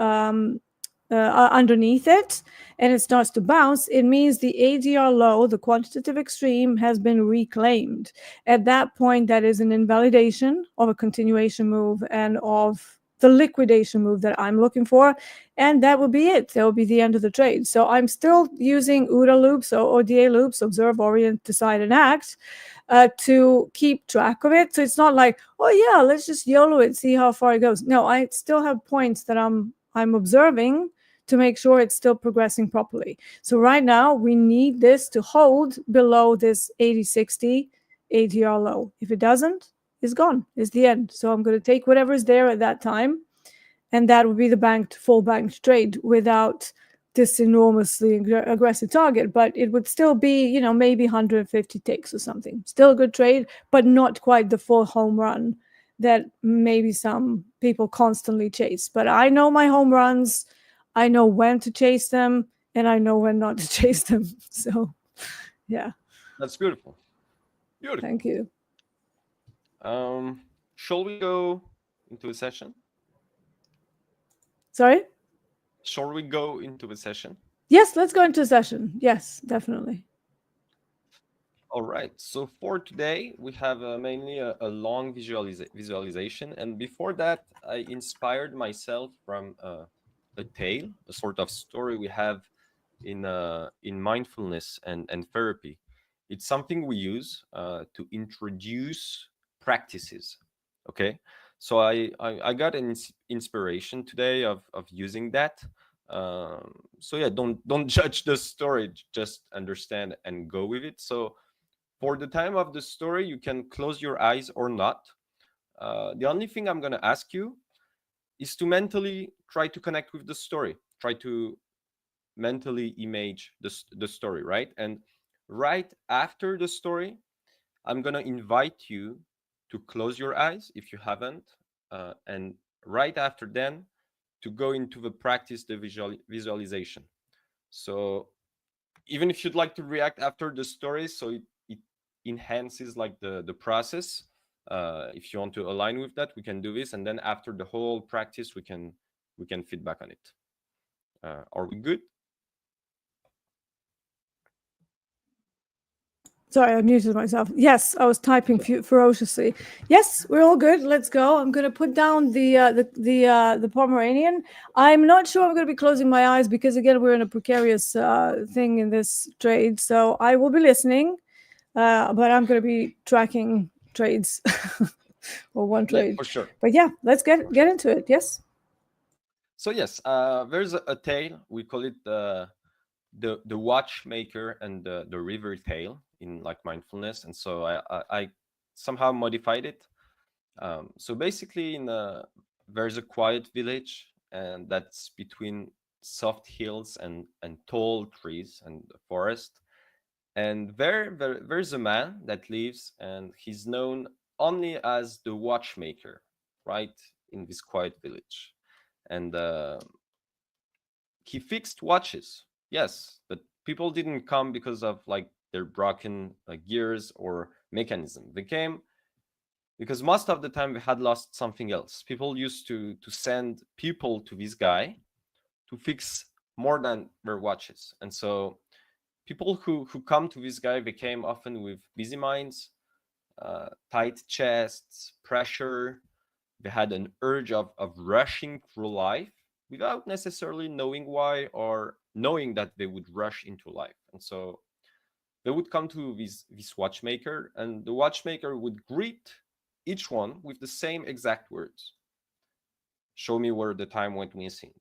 A: underneath it, and it starts to bounce, it means the ADR low, the quantitative extreme, has been reclaimed. At that point, that is an invalidation of a continuation move and of the liquidation move that I'm looking for, and that will be it. That will be the end of the trade. So I'm still using OODA loops or ODA loops, observe, orient, decide, and act, to keep track of it. So it's not like, oh yeah, let's just YOLO it, see how far it goes. No, I still have points that I'm observing to make sure it's still progressing properly. So right now we need this to hold below this 80-60 ADR low. If it doesn't, it's gone. It's the end. So I'm going to take whatever is there at that time, and that would be the full banked trade without this enormously aggressive target. But it would still be, maybe 150 ticks or something. Still a good trade, but not quite the full home run that maybe some people constantly chase. But I know my home runs. I know when to chase them, and I know when not to chase them. So, yeah.
B: That's beautiful. Beautiful.
A: Thank you.
B: Shall we go into a session?
A: Sorry?
B: Shall we go into a session?
A: Yes, let's go into a session. Yes, definitely.
B: All right. So for today, we have mainly a long visualization. And before that, I inspired myself from a tale, a sort of story we have in mindfulness and therapy. It's something we use to introduce practices. Okay. So I got an inspiration today of using that. So yeah, don't judge the story, just understand and go with it. So for the time of the story, you can close your eyes or not. The only thing I'm going to ask you is to mentally try to connect with the story. Try to mentally image the story, right? And right after the story, I'm going to invite you to close your eyes if you haven't. And right after then, to go into the practice, the visualization. So even if you'd like to react after the story, so it enhances like the process. If you want to align with that, we can do this, and then after the whole practice, we can feedback on it. Are we good?
A: Sorry, I muted myself. Yes, I was typing ferociously. Yes, we're all good. Let's go. I'm going to put down the Pomeranian. I'm not sure I'm going to be closing my eyes because again we're in a precarious thing in this trade. So I will be listening, but I'm going to be tracking trades or one trade.
B: Yeah, for sure.
A: But yeah, let's get into it. Yes.
B: So yes, there's a tale. We call it the watchmaker and the river tale in like mindfulness, and so I somehow modified it. So basically, there's a quiet village, and that's between soft hills and tall trees and the forest. And there's a man that lives, and he's known only as the watchmaker, right, in this quiet village. And he fixed watches, yes, but people didn't come because of like their broken gears or mechanism. They came because most of the time we had lost something else. People used to send people to this guy to fix more than their watches. And so People who come to this guy, they came often with busy minds, tight chests, pressure. They had an urge of rushing through life without necessarily knowing why or knowing that they would rush into life. And so they would come to this watchmaker, and the watchmaker would greet each one with the same exact words: show me where the time went missing.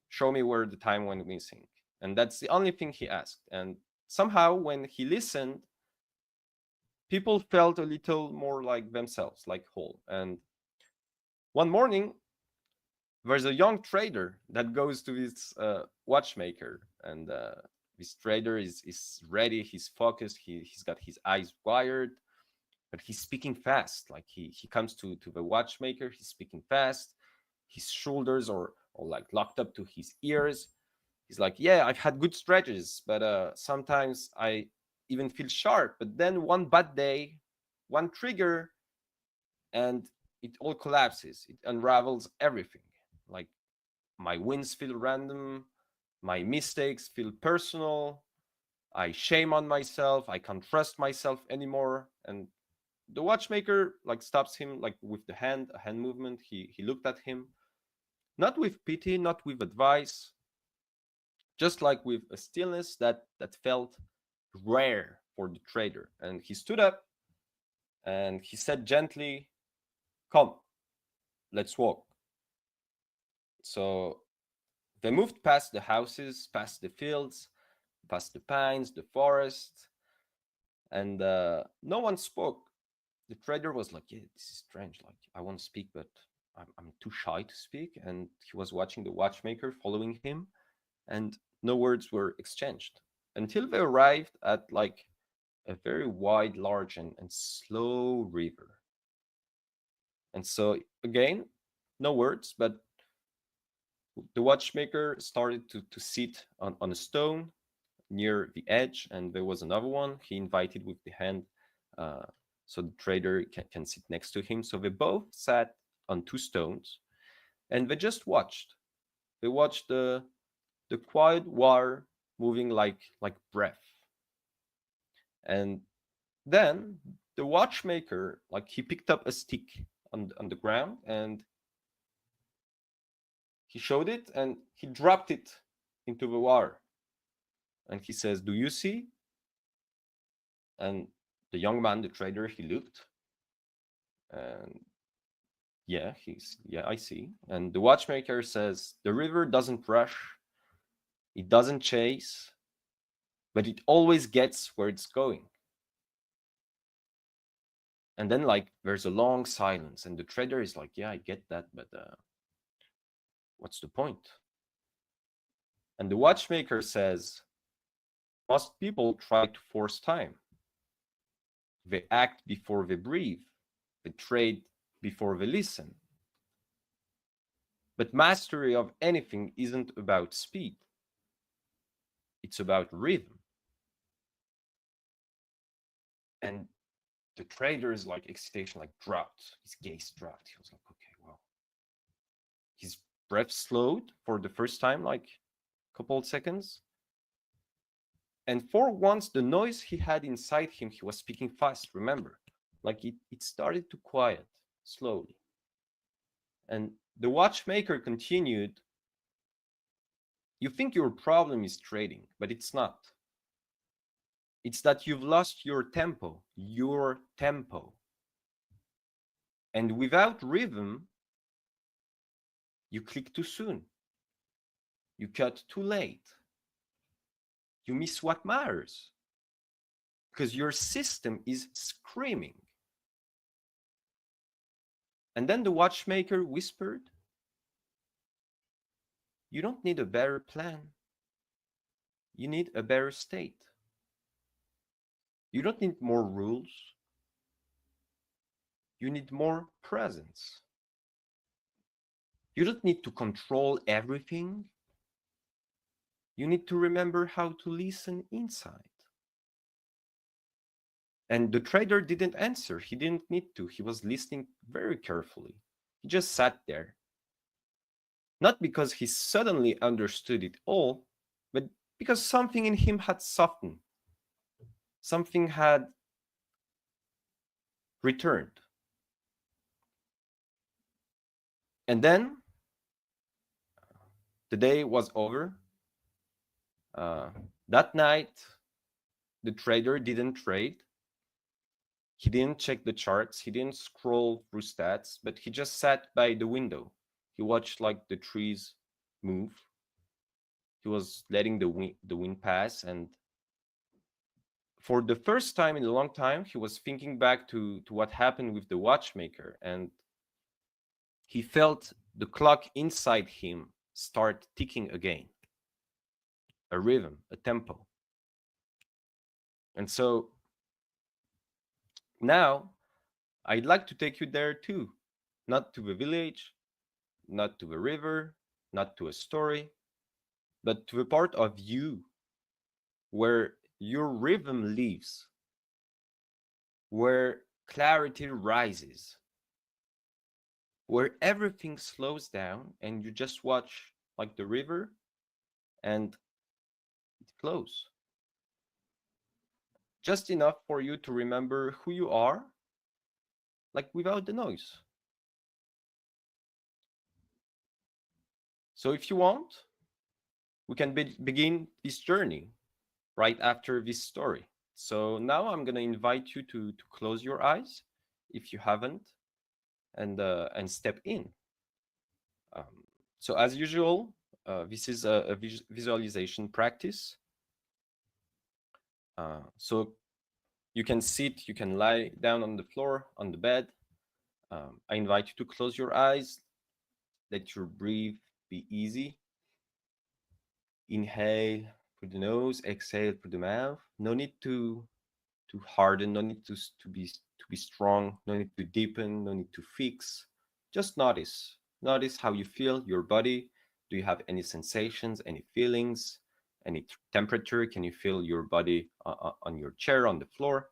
B: Show me where the time went missing. And that's the only thing he asked. And somehow, when he listened, people felt a little more like themselves, like whole. And one morning, there's a young trader that goes to this watchmaker, and this trader is ready, he's focused, he's got his eyes wired, but he's speaking fast. Like he comes to the watchmaker, he's speaking fast, his shoulders are like locked up to his ears. He's like, yeah, I've had good stretches, but sometimes I even feel sharp, but then one bad day, one trigger, and it all collapses, it unravels everything. Like, my wins feel random, my mistakes feel personal, I shame on myself, I can't trust myself anymore. And the watchmaker like stops him, like with a hand movement. He looked at him, not with pity, not with advice, just like with a stillness that felt rare for the trader. And he stood up and he said gently, come, let's walk. So they moved past the houses, past the fields, past the pines, the forest, and no one spoke. The trader was like, yeah, this is strange. Like, I want to speak, but I'm too shy to speak. And he was watching the watchmaker, following him, and no words were exchanged until they arrived at like a very wide, large, and slow river. And so again, no words, but the watchmaker started to sit on a stone near the edge, and there was another one he invited with the hand, uh, so the trader can sit next to him. So they both sat on two stones, and they just watched. They watched the quiet water moving like breath. And then the watchmaker, like, he picked up a stick on the ground, and he showed it, and he dropped it into the water. And he says, do you see? And the young man, the trader, he looked, and yeah, I see. And the watchmaker says, the river doesn't rush, it doesn't chase, but it always gets where it's going. And then, like, there's a long silence, and the trader is like, yeah, I get that, but what's the point? And the watchmaker says, most people try to force time. They act before they breathe. They trade before they listen. But mastery of anything isn't about speed. It's about rhythm. And the trader's like excitation like dropped. His gaze dropped. He was like, okay, well. His breath slowed for the first time, like a couple of seconds. And for once, the noise he had inside him, he was speaking fast, remember? Like it started to quiet slowly. And the watchmaker continued, you think your problem is trading, but it's not. It's that you've lost your tempo, your tempo. And without rhythm, you click too soon. You cut too late. You miss what matters. Because your system is screaming. And then the watchmaker whispered, you don't need a better plan. You need a better state. You don't need more rules. You need more presence. You don't need to control everything. You need to remember how to listen inside. And the trader didn't answer. He didn't need to. He was listening very carefully. He just sat there. Not because he suddenly understood it all, but because something in him had softened, something had returned. And then the day was over. That night, the trader didn't trade. He didn't check the charts. He didn't scroll through stats, but he just sat by the window. He watched like the trees move. He was letting the wind pass, and for the first time in a long time, he was thinking back to what happened with the watchmaker, and he felt the clock inside him start ticking again. A rhythm, a tempo. And so now I'd like to take you there too. Not to the village, not to the river, not to a story, but to the part of you where your rhythm lives, where clarity rises, where everything slows down and you just watch like the river and it flows. Just enough for you to remember who you are, like without the noise. So if you want, we can begin this journey right after this story. So now I'm going to invite you to close your eyes if you haven't, and step in. Um, so as usual, this is a visualization practice. So you can sit, you can lie down on the floor, on the bed. I invite you to close your eyes, let your breathe be easy. Inhale through the nose, exhale through the mouth. No need to harden, no need to be strong, no need to deepen, no need to fix. Just notice. Notice how you feel, your body. Do you have any sensations, any feelings, any temperature? Can you feel your body on your chair, on the floor?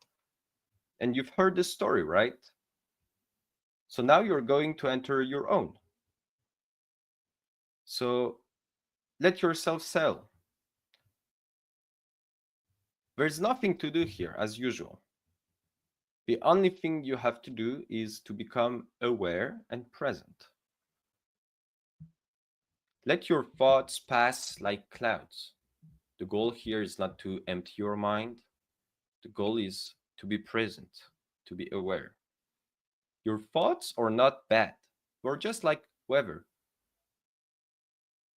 B: And you've heard this story, right? So now you're going to enter your own. So let yourself settle. There's nothing to do here as usual. The only thing you have to do is to become aware and present. Let your thoughts pass like clouds. The goal here is not to empty your mind. The goal is to be present, to be aware. Your thoughts are not bad. They're just like weather.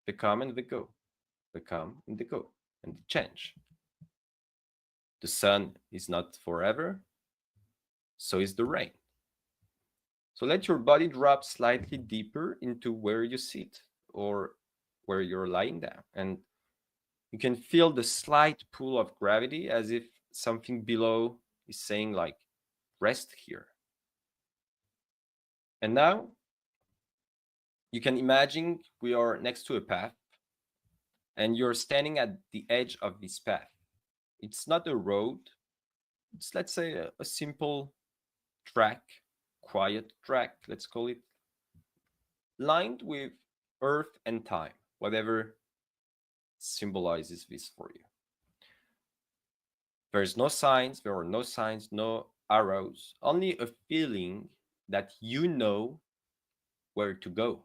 B: They come and they go. They come and they go, and they change. The sun is not forever, so is the rain. So let your body drop slightly deeper into where you sit or where you're lying down. And you can feel the slight pull of gravity as if something below is saying like, rest here. And now you can imagine we are next to a path and you're standing at the edge of this path. It's not a road. It's, let's say, a simple track, quiet track, let's call it, lined with earth and time, whatever symbolizes this for you. There are no signs, no arrows, only a feeling that you know where to go.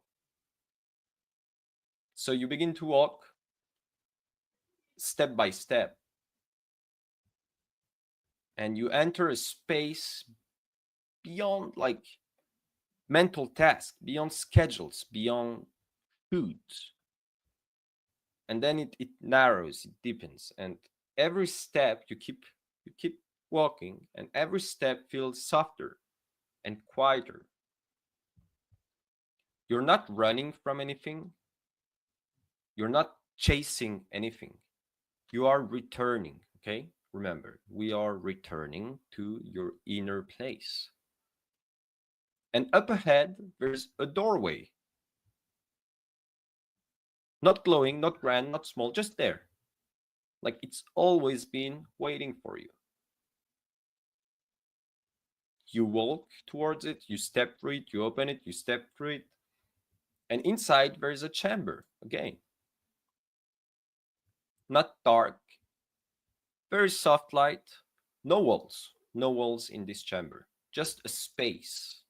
B: So you begin to walk step by step, and you enter a space beyond like mental tasks, beyond schedules, beyond foods. And then it narrows, it deepens, and every step you keep walking, and every step feels softer and quieter. You're not running from anything. You're not chasing anything. You are returning, okay? Remember, we are returning to your inner place. And up ahead, there's a doorway. Not glowing, not grand, not small, just there. Like it's always been waiting for you. You walk towards it, you step through it, you open it, you step through it. And inside, there's a chamber again. not dark, very soft light, no walls, no walls in this chamber, just a space.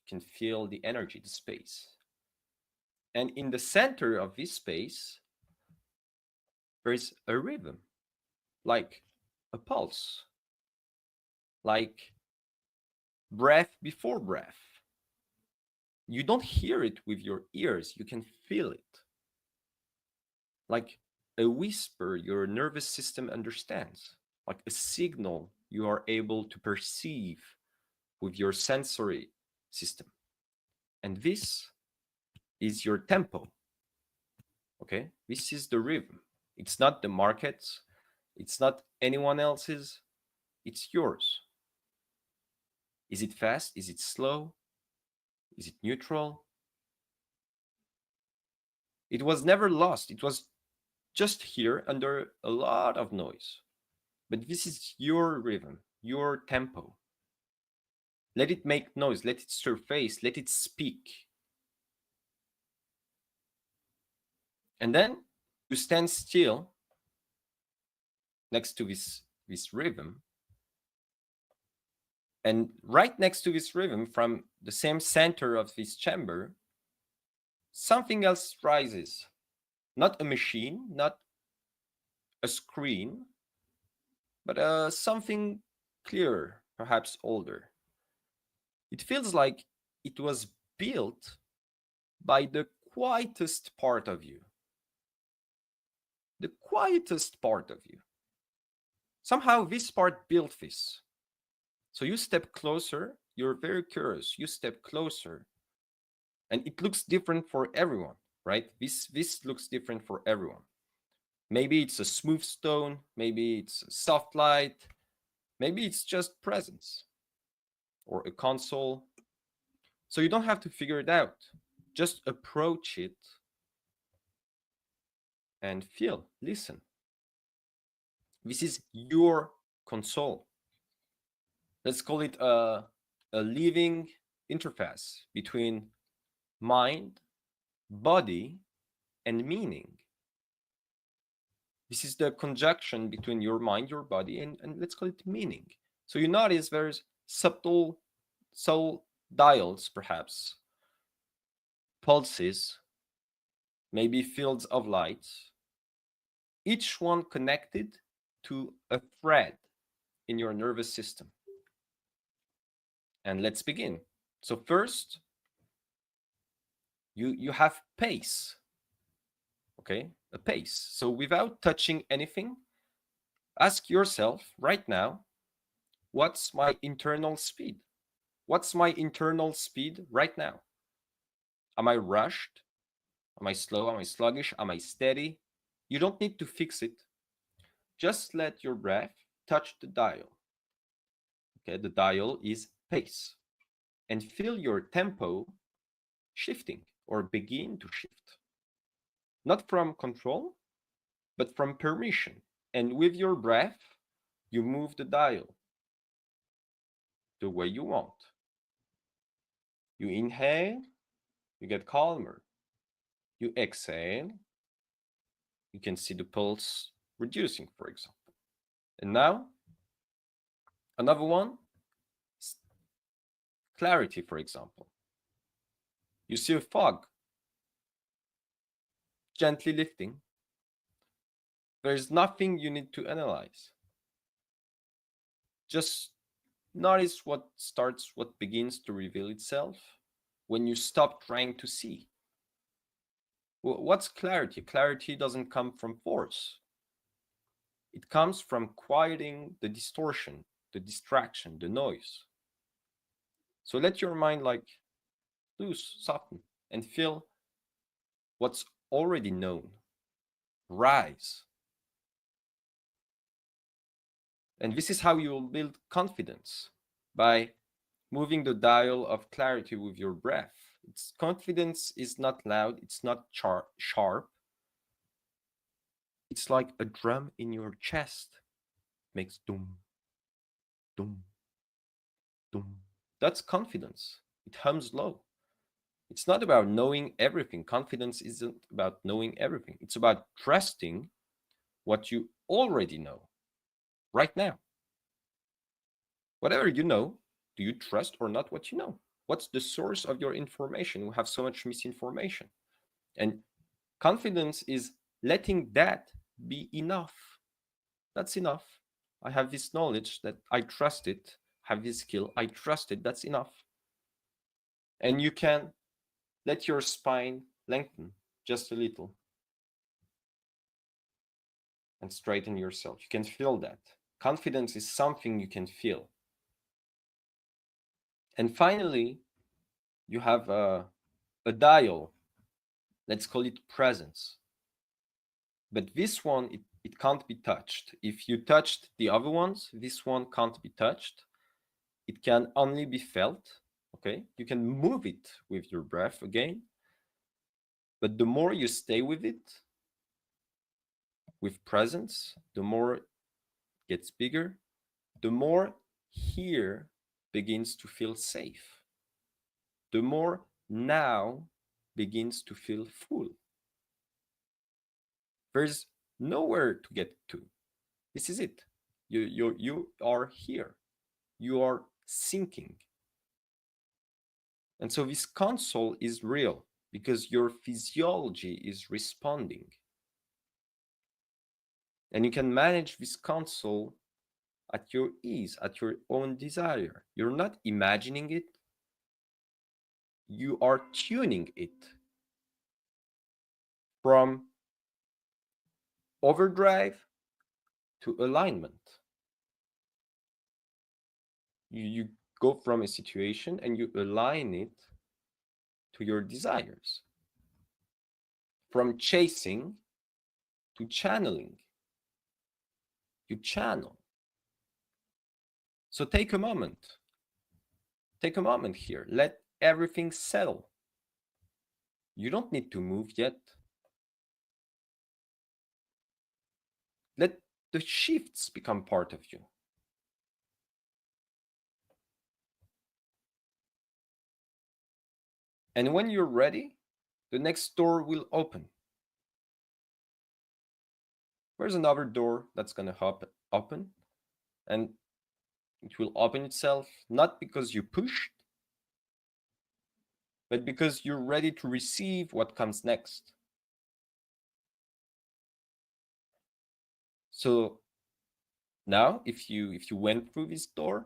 B: You can feel the energy, the space. And in the center of this space, there is a rhythm, like a pulse, like breath before breath. You don't hear it with your ears, you can feel it. Like a whisper your nervous system understands, like a signal you are able to perceive with your sensory system. And this is your tempo. Okay? This is the rhythm. It's not the market's, it's not anyone else's, it's yours. Is it fast? Is it slow? Is it neutral? It was never lost. It was just here under a lot of noise. But this is your rhythm, your tempo. Let it make noise, let it surface, let it speak. And then you stand still next to this rhythm. And right next to this rhythm, from the same center of this chamber, something else rises. Not a machine, not a screen, but something clearer, perhaps older. It feels like it was built by the quietest part of you. The quietest part of you. Somehow this part built this. So you step closer, you're very curious, you step closer, and it looks different for everyone, right? This looks different for everyone. Maybe it's a smooth stone, maybe it's a soft light, maybe it's just presence or a console. So you don't have to figure it out. Just approach it and feel, listen. This is your console. Let's call it a living interface between mind, body, and meaning. This is the conjunction between your mind, your body, and let's call it meaning. So you notice there's subtle dials, perhaps, pulses, maybe fields of light, each one connected to a thread in your nervous system. And let's begin. So first, you have pace, okay? A pace. So without touching anything, ask yourself right now, what's my internal speed? What's my internal speed right now? Am I rushed? Am I slow? Am I sluggish? Am I steady? You don't need to fix it. Just let your breath touch the dial. Okay, the dial is pace. And feel your tempo shifting or begin to shift. Not from control, but from permission. And with your breath, you move the dial the way you want. You inhale, you get calmer. You exhale, you can see the pulse reducing, for example. And now, another one, clarity, for example. You see a fog gently lifting. There's nothing you need to analyze. Just notice what begins to reveal itself when you stop trying to see. What's clarity? Clarity doesn't come from force. It comes from quieting the distortion, the distraction, the noise. So let your mind loose, soften, and feel what's already known. Rise. And this is how you will build confidence, by moving the dial of clarity with your breath. Confidence is not loud, it's not sharp. It's like a drum in your chest. Makes dum, dum, dum. That's confidence. It hums low. It's not about knowing everything. Confidence isn't about knowing everything. It's about trusting what you already know right now. Whatever you know, do you trust or not what you know? What's the source of your information? We have so much misinformation. And confidence is letting that be enough. That's enough. I have this knowledge that I trust it, have this skill, I trust it, that's enough. And you can let your spine lengthen just a little and straighten yourself. You can feel that. Confidence is something you can feel. And finally, you have a dial. Let's call it presence. But this one, it can't be touched. If you touched the other ones, this one can't be touched. It can only be felt. Okay, you can move it with your breath again. But the more you stay with it, with presence, the more it gets bigger, the more here begins to feel safe. The more now begins to feel full. There's nowhere to get to. This is it. You are here. You are sinking. And so this console is real because your physiology is responding. And you can manage this console at your ease, at your own desire. You're not imagining it, you are tuning it from overdrive to alignment. You go from a situation and you align it to your desires. From chasing to channeling. You channel. So take a moment. Take a moment here. Let everything settle. You don't need to move yet. Let the shifts become part of you. And when you're ready, the next door will open. There's another door that's going to open, and it will open itself, not because you pushed, but because you're ready to receive what comes next. So now, if you went through this door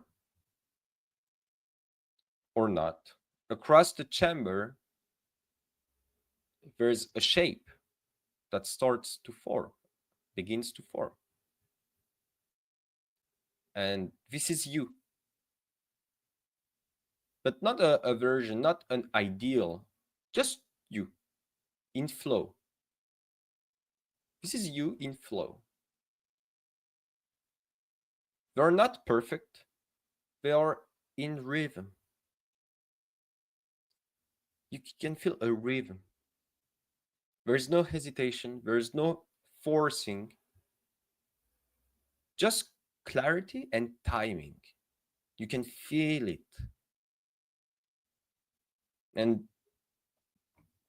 B: or not, across the chamber, there's a shape that starts to form, begins to form. And this is you. But not a version, not an ideal, just you in flow. This is you in flow. They are not perfect, they are in rhythm. You can feel a rhythm. There's no hesitation, there's no forcing, just clarity and timing. You can feel it. And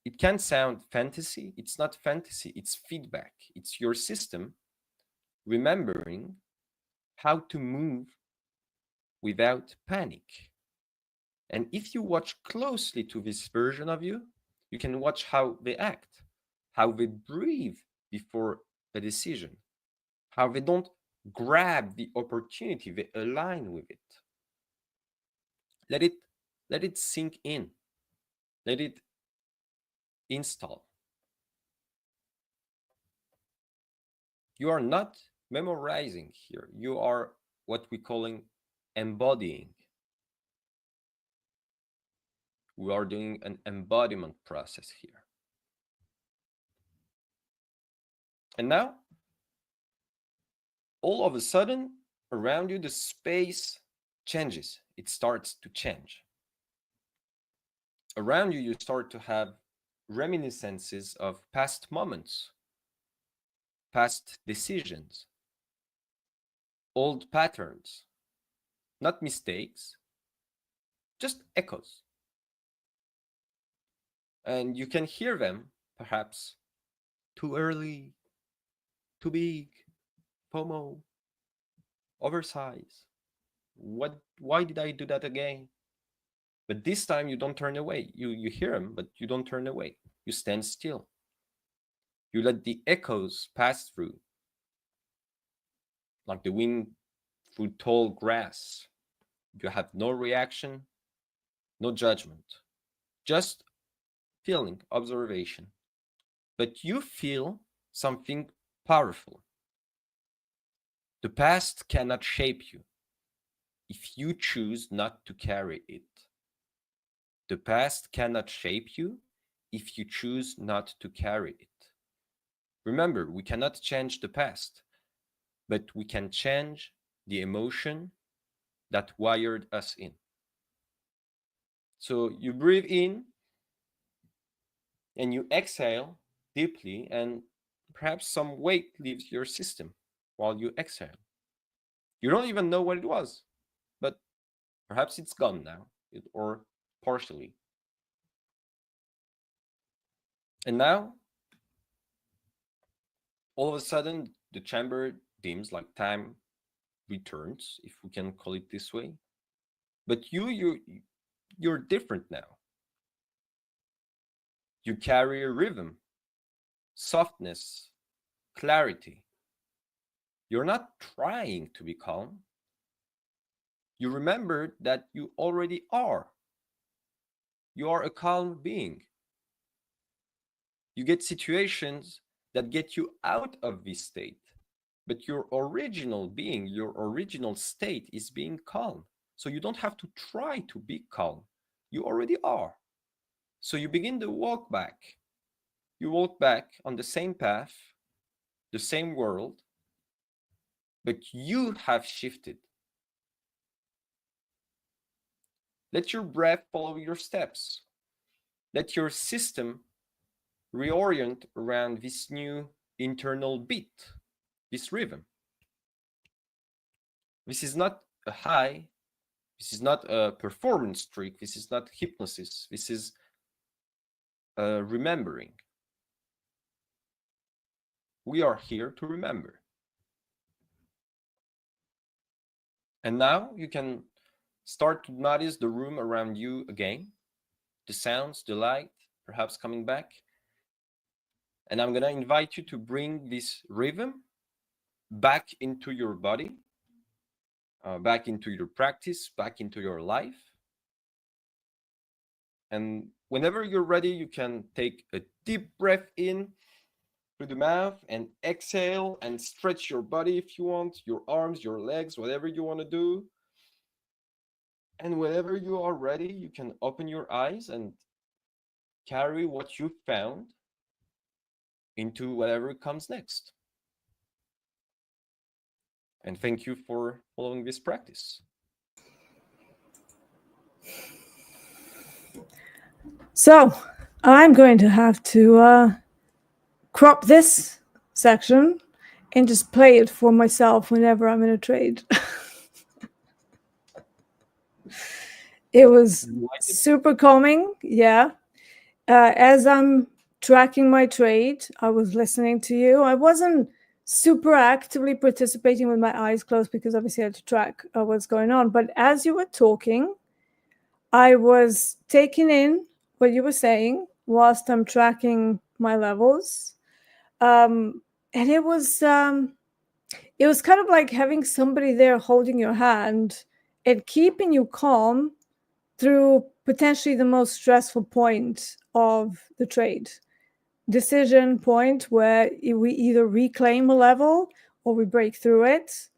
B: it can sound fantasy. It's not fantasy, it's feedback. It's your system remembering how to move without panic. And if you watch closely to this version of you, you can watch how they act, how they breathe before a decision, how they don't grab the opportunity, they align with it. Let it sink in. Let it install. You are not memorizing here. You are what we're calling embodying. We are doing an embodiment process here. And now, all of a sudden, around you, the space changes. It starts to change. Around you, you start to have reminiscences of past moments, past decisions, old patterns, not mistakes, just echoes. And you can hear them, perhaps, too early, too big, FOMO, oversize. Why did I do that again? But this time you don't turn away. You hear them, but you don't turn away. You stand still. You let the echoes pass through, like the wind through tall grass. You have no reaction, no judgment, just feeling, observation. But you feel something powerful. The past cannot shape you if you choose not to carry it. The past cannot shape you if you choose not to carry it. Remember, we cannot change the past, but we can change the emotion that wired us in. So you breathe in and you exhale deeply, and perhaps some weight leaves your system while you exhale. You don't even know what it was, but perhaps it's gone now, or partially. And now, all of a sudden, the chamber dims, like time returns, if we can call it this way. But you're different now. You carry a rhythm, softness, clarity. You're not trying to be calm. You remember that you already are. You are a calm being. You get situations that get you out of this state, but your original being, your original state is being calm. So you don't have to try to be calm. You already are. So you begin to walk back. You walk back on the same path, the same world, but you have shifted. Let your breath follow your steps. Let your system reorient around this new internal beat, this rhythm. This is not a high. This is not a performance trick. This is not hypnosis. This is remembering. We are here to remember. And now you can start to notice the room around you again, the sounds, the light, perhaps coming back. And I'm going to invite you to bring this rhythm back into your body, back into your practice, back into your life. And whenever you're ready, you can take a deep breath in through the mouth and exhale and stretch your body if you want, your arms, your legs, whatever you want to do. And whenever you are ready, you can open your eyes and carry what you found into whatever comes next. And thank you for following this practice.
A: So I'm going to have to crop this section and just play it for myself whenever I'm in a trade. It was super calming. Yeah. As I'm tracking my trade, I was listening to you. I wasn't super actively participating with my eyes closed because obviously I had to track what's going on. But as you were talking, I was taking in what you were saying whilst I'm tracking my levels. And it was kind of like having somebody there holding your hand and keeping you calm through potentially the most stressful point of the trade. Decision point where we either reclaim a level or we break through it.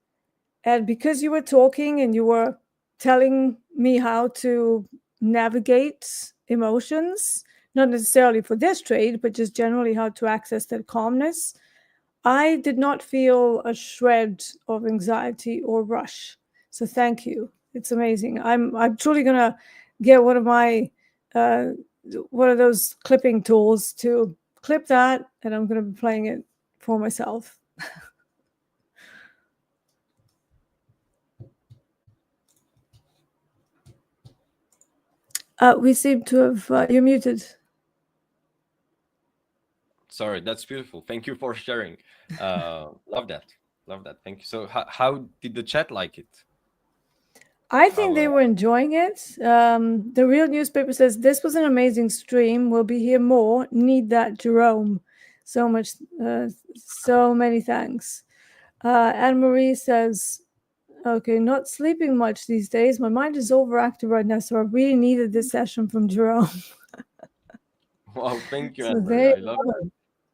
A: And because you were talking and you were telling me how to navigate emotions, not necessarily for this trade, but just generally how to access that calmness, I did not feel a shred of anxiety or rush. So thank you. It's amazing. I'm truly gonna get one of those clipping tools to clip that, and I'm gonna be playing it for myself. We seem to have you're muted.
B: Sorry, that's beautiful. Thank you for sharing. Love that. Love that. Thank you. So how did the chat like it?
A: I think
B: How
A: they were enjoying it. The real newspaper says this was an amazing stream. We'll be here more. Need that, Jerome. So much, so many thanks. Anne Marie says, "Okay, not sleeping much these days. My mind is overactive right now, so I really needed this session from Jerome."
B: Wow, thank you,
A: So
B: Anne Marie.
A: there,
B: I
A: you
B: love that.
A: go.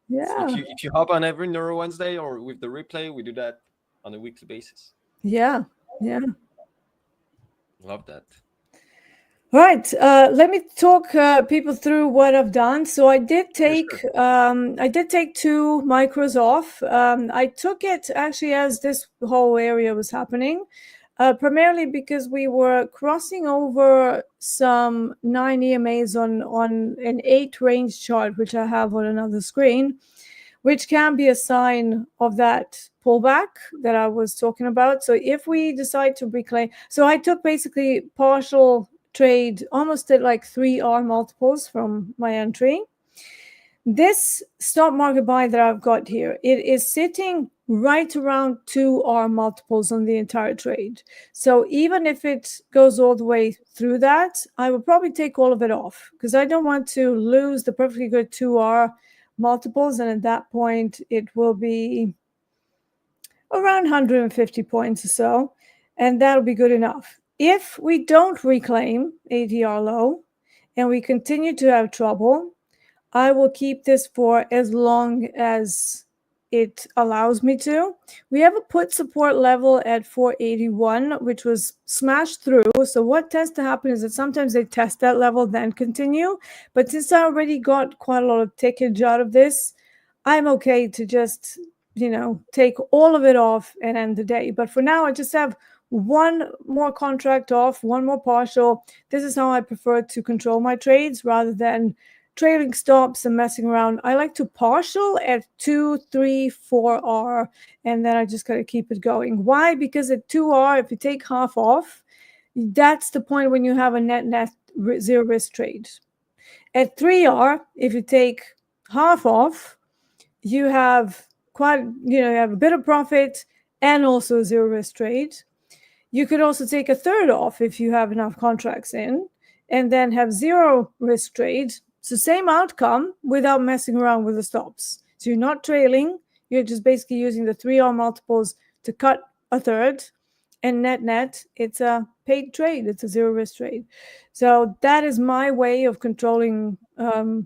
A: Yeah,
B: If you hop on every Neuro Wednesday or with the replay, we do that on a weekly basis.
A: yeah, yeah.
B: Love that.
A: Right. Let me talk people through what I've done. So
B: Yeah, sure.
A: I did take two micros off. I took it actually as this whole area was happening, primarily because we were crossing over some 9 EMAs on an 8 range chart, which I have on another screen, which can be a sign of that pullback that I was talking about. So if we decide to reclaim, so I took basically partial trade almost at like 3R multiples from my entry. This stop market buy that I've got here, it is sitting right around 2R multiples on the entire trade. So even if it goes all the way through that, I will probably take all of it off because I don't want to lose the perfectly good 2R multiples. And at that point, it will be around 150 points or so. And that'll be good enough. If we don't reclaim ADR low and we continue to have trouble, I will keep this for as long as it allows me to. We have a put support level at 481, which was smashed through. So what tends to happen is that sometimes they test that level, then continue. But since I already got quite a lot of tickage out of this, I'm okay to just, take all of it off and end the day. But for now, I just have one more contract off, one more partial. This is how I prefer to control my trades rather than trailing stops and messing around. I like to partial at 2, 3, 4R, and then I just got to keep it going. Why? Because at 2R, if you take half off, that's the point when you have a net zero risk trade. At 3R, if you take half off, you have you have a bit of profit and also a zero risk trade. You could also take a third off if you have enough contracts in and then have zero risk trade. It's the same outcome without messing around with the stops. So you're not trailing, you're just basically using the 3R multiples to cut a third. And net, it's a paid trade. It's a zero risk trade. So that is my way of controlling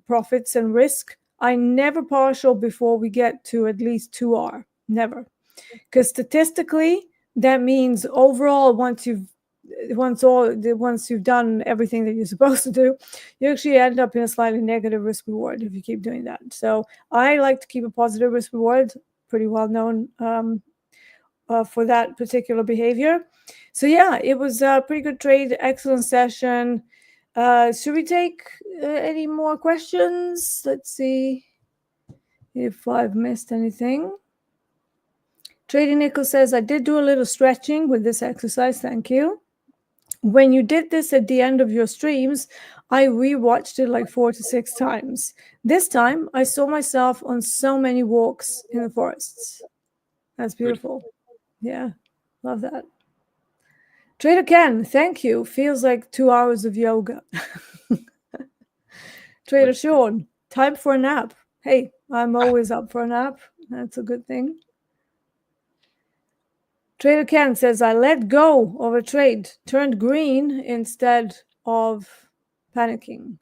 A: profits and risk. I never partial before we get to at least 2R. Never. Because statistically, that means overall, once you've done everything that you're supposed to do, you actually end up in a slightly negative risk reward if you keep doing that. So I like to keep a positive risk reward, pretty well known for that particular behavior. So yeah, it was a pretty good trade, excellent session. Should we take any more questions? Let's see if I've missed anything. Trading Nickel says, I did do a little stretching with this exercise. Thank you. When you did this at the end of your streams, I rewatched it like 4 to 6 times. This time, I saw myself on so many walks in the forests. That's beautiful. Yeah, love that. Trader Ken, thank you. Feels like 2 hours of yoga. Trader Sean, time for a nap. Hey, I'm always up for a nap. That's a good thing. Trader Ken says, I let go of a trade, turned green instead of panicking.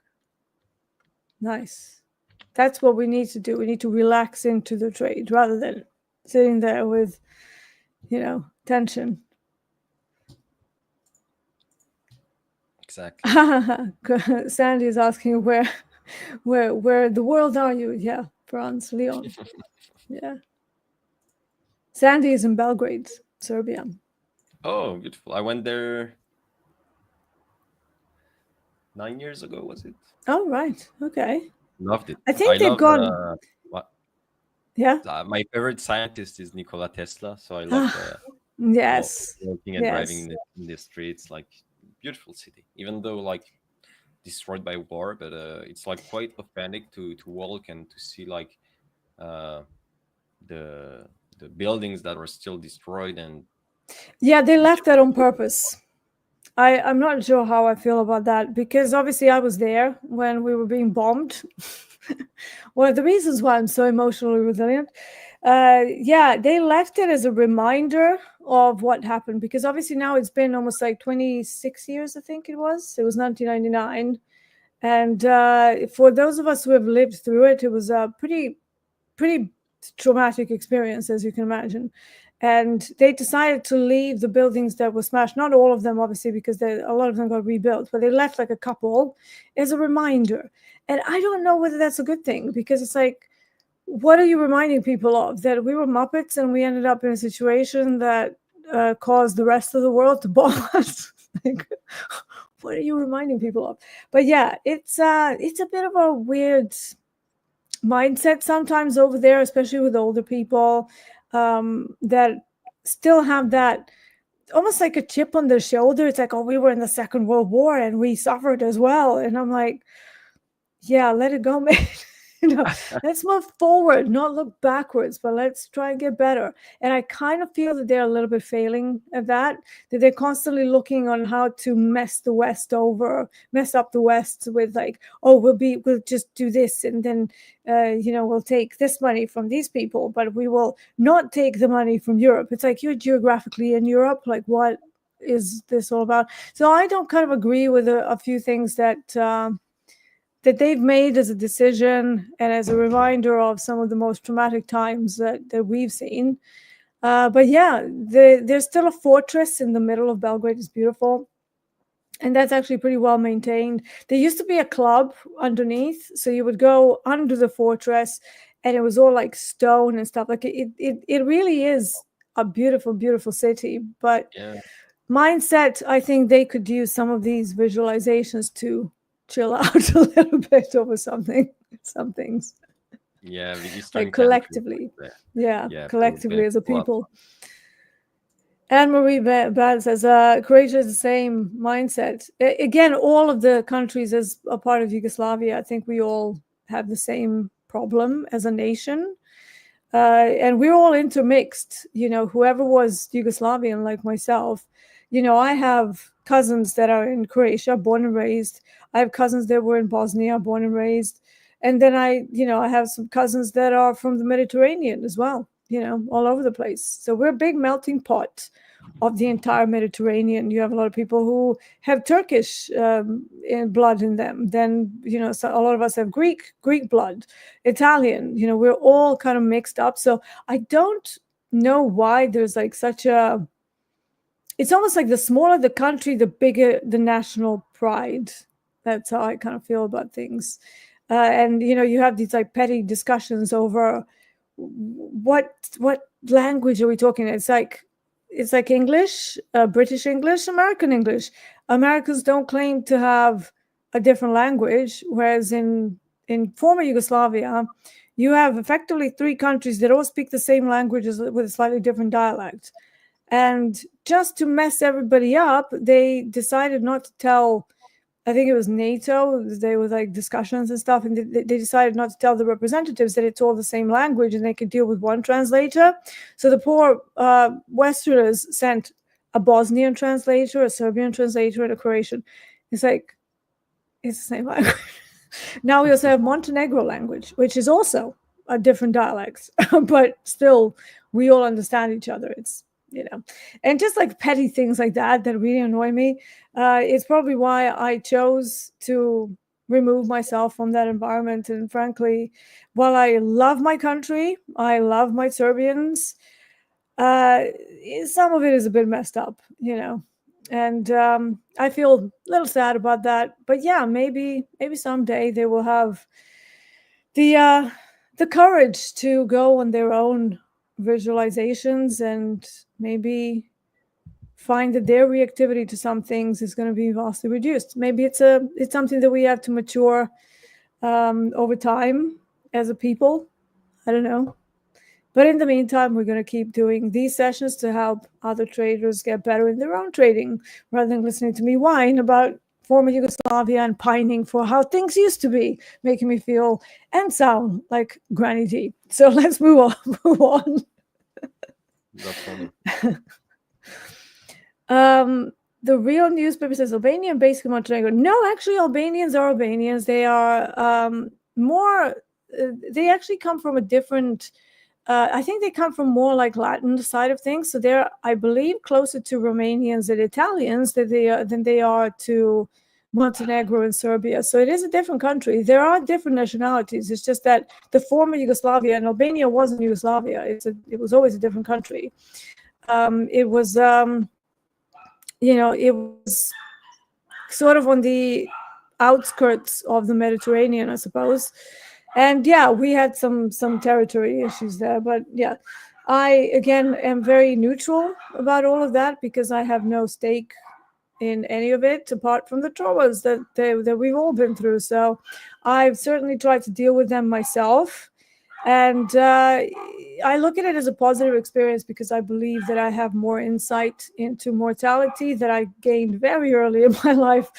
A: Nice. That's what we need to do. We need to relax into the trade rather than sitting there with, tension.
B: Exactly.
A: Sandy is asking where the world are you? Yeah, France, Leon. Yeah. Sandy is in Belgrade, Serbia.
B: Oh, beautiful. I went there 9 years ago, was it?
A: Oh, right. Okay.
B: Loved it.
A: I
B: I
A: think they've
B: love
A: got,
B: what
A: yeah.
B: my favorite scientist is Nikola Tesla, so I love
A: Ah, yes.
B: walking and driving
A: Yes.
B: in the streets. Like beautiful city, even though like destroyed by war, but it's like quite authentic to walk and to see like uh the the buildings that were still destroyed and
A: Yeah, they left that on purpose. I'm not sure how I feel about that, because obviously I was there when we were being bombed. One of the reasons why I'm so emotionally resilient. Yeah, they left it as a reminder of what happened, because obviously now it's been almost like 26 years, I think it was. It was 1999. And for those of us who have lived through it, it was a pretty traumatic experience, as you can imagine. And they decided to leave the buildings that were smashed, not all of them, obviously, because a lot of them got rebuilt, but they left like a couple as a reminder. And I don't know whether that's a good thing, because it's like, what are you reminding people of? That we were Muppets and we ended up in a situation that caused the rest of the world to bomb us? Like, what are you reminding people of? But yeah, it's a bit of a weird mindset sometimes over there, especially with older people that still have that almost like a chip on their shoulder. It's like, oh, we were in the Second World War and we suffered as well. And I'm like, yeah, let it go, man. Let's move forward, not look backwards, but let's try and get better. And I kind of feel that they're a little bit failing at that they're constantly looking on how to mess up the West with like, oh, we'll just do this, and then we'll take this money from these people, but we will not take the money from Europe. It's like, you're geographically in Europe, like what is this all about? So I don't kind of agree with a few things that they've made as a decision and as a reminder of some of the most traumatic times that we've seen. But yeah, there's still a fortress in the middle of Belgrade. It's beautiful. And that's actually pretty well maintained. There used to be a club underneath. So you would go under the fortress and it was all like stone and stuff. Like it really is a beautiful, beautiful city. But
B: yeah.
A: mindset, I think they could use some of these visualizations to chill out a little bit over some things.
B: Yeah, with Eastern
A: Like
B: countries
A: collectively.
B: like that.
A: Yeah,
B: Yeah, will
A: collectively
B: benefit
A: as a
B: a lot.
A: people. Anne Marie Bad says, Croatia has the same mindset. Again, all of the countries as a part of Yugoslavia, I think we all have the same problem as a nation. And we're all intermixed, whoever was Yugoslavian like myself. I have cousins that are in Croatia, born and raised. I have cousins that were in Bosnia, born and raised. And then I have some cousins that are from the Mediterranean as well, all over the place. So we're a big melting pot of the entire Mediterranean. You have a lot of people who have Turkish blood in them. Then, so a lot of us have Greek blood, Italian. We're all kind of mixed up. So I don't know why there's like such a. It's almost like the smaller the country, the bigger the national pride. That's how I kind of feel about things. And you have these like petty discussions over what language are we talking? It's like English, British English, American English. Americans don't claim to have a different language, whereas in former Yugoslavia, you have effectively three countries that all speak the same languages with a slightly different dialect. And just to mess everybody up, they decided not to tell, I think it was NATO, there was like discussions and stuff, and they decided not to tell the representatives that it's all the same language and they could deal with one translator. So the poor Westerners sent a Bosnian translator, a Serbian translator, and a Croatian. It's like, it's the same language. Now we also have Montenegro language, which is also a different dialect, but still we all understand each other. It's, and just like petty things like that really annoy me. It's probably why I chose to remove myself from that environment. And frankly, while I love my country, I love my Serbians, some of it is a bit messed up, and I feel a little sad about that. But yeah, maybe someday they will have the courage to go on their own visualizations and maybe find that their reactivity to some things is going to be vastly reduced. Maybe it's something that we have to mature over time as a people. I don't know. But in the meantime, we're going to keep doing these sessions to help other traders get better in their own trading, rather than listening to me whine about former Yugoslavia and pining for how things used to be, making me feel and sound like Granny D. So let's move on.
B: That's funny.
A: The real newspaper says Albania and basically Montenegro. No, actually, Albanians are Albanians. They are more. They actually come from a different. I think they come from more like Latin side of things. So they're, I believe, closer to Romanians and Italians than they are to Montenegro and Serbia. So it is a different country. There are different nationalities. It's just that the former Yugoslavia, and Albania wasn't Yugoslavia. It was always a different country. It was, it was sort of on the outskirts of the Mediterranean, I suppose. And yeah, we had some territory issues there, but yeah, I again am very neutral about all of that because I have no stake in any of it apart from the traumas that we've all been through. So I've certainly tried to deal with them myself, and I look at it as a positive experience because I believe that I have more insight into mortality that I gained very early in my life.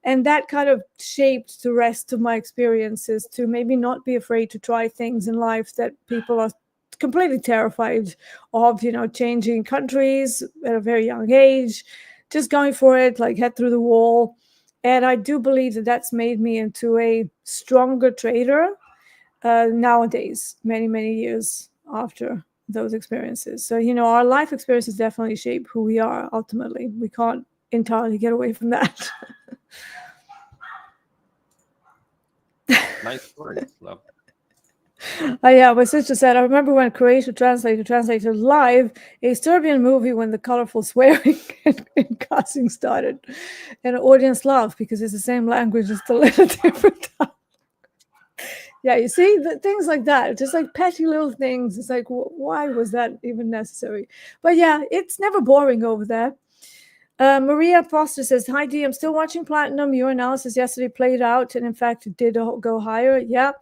A: And that kind of shaped the rest of my experiences to maybe not be afraid to try things in life that people are completely terrified of, changing countries at a very young age, just going for it, like head through the wall. And I do believe that that's made me into a stronger trader nowadays, many, many years after those experiences. So, our life experiences definitely shape who we are ultimately. We can't entirely get away from that.
B: Nice words, love.
A: Yeah, my sister said, I remember when Croatia translated live a Serbian movie when the colorful swearing and cussing started. And the audience laughed because it's the same language, just a little different. Yeah, you see, things like that, just like petty little things. It's like, why was that even necessary? But yeah, it's never boring over there. Maria Foster says, hi, Dee, I'm still watching Platinum. Your analysis yesterday played out, and in fact, it did go higher. Yeah,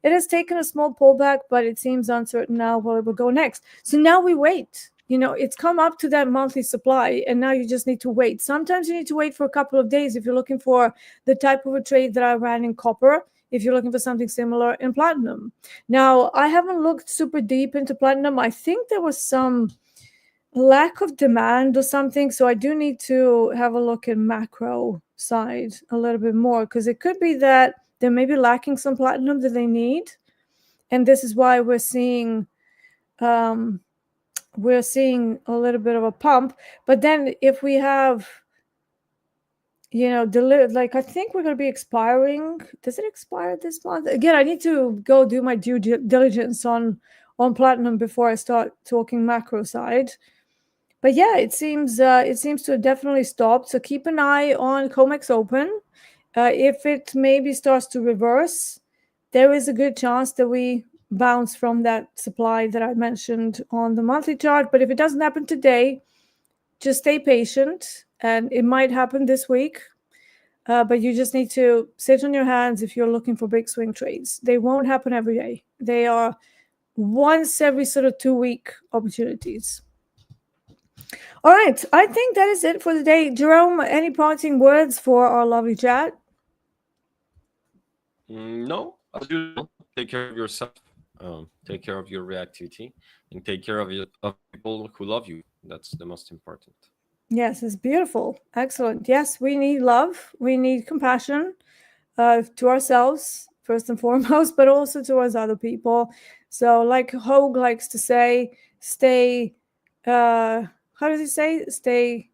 A: it has taken a small pullback, but it seems uncertain now where it will go next. So now we wait. It's come up to that monthly supply, and now you just need to wait. Sometimes you need to wait for a couple of days if you're looking for the type of a trade that I ran in copper, if you're looking for something similar in Platinum. Now, I haven't looked super deep into Platinum. I think there was some lack of demand or something, so I do need to have a look at macro side a little bit more, because it could be that they may be lacking some platinum that they need, and this is why we're seeing a little bit of a pump. But then if we have like, I think we're going to be expiring. Does it expire this month? Again, I need to go do my due diligence on platinum before I start talking macro side. But yeah, it seems to have definitely stopped. So keep an eye on COMEX Open. If it maybe starts to reverse, there is a good chance that we bounce from that supply that I mentioned on the monthly chart. But if it doesn't happen today, just stay patient, and it might happen this week. But you just need to sit on your hands if you're looking for big swing trades. They won't happen every day. They are once every sort of 2-week opportunities. All right, I think that is it for the day. Jerome, any parting words for our lovely chat?
B: No, as usual, take care of yourself, take care of your reactivity, and take care of people who love you. That's the most important.
A: Yes, it's beautiful. Excellent. Yes, we need love. We need compassion to ourselves, first and foremost, but also towards other people. So like Hogue likes to say, stay... how does he say? Stay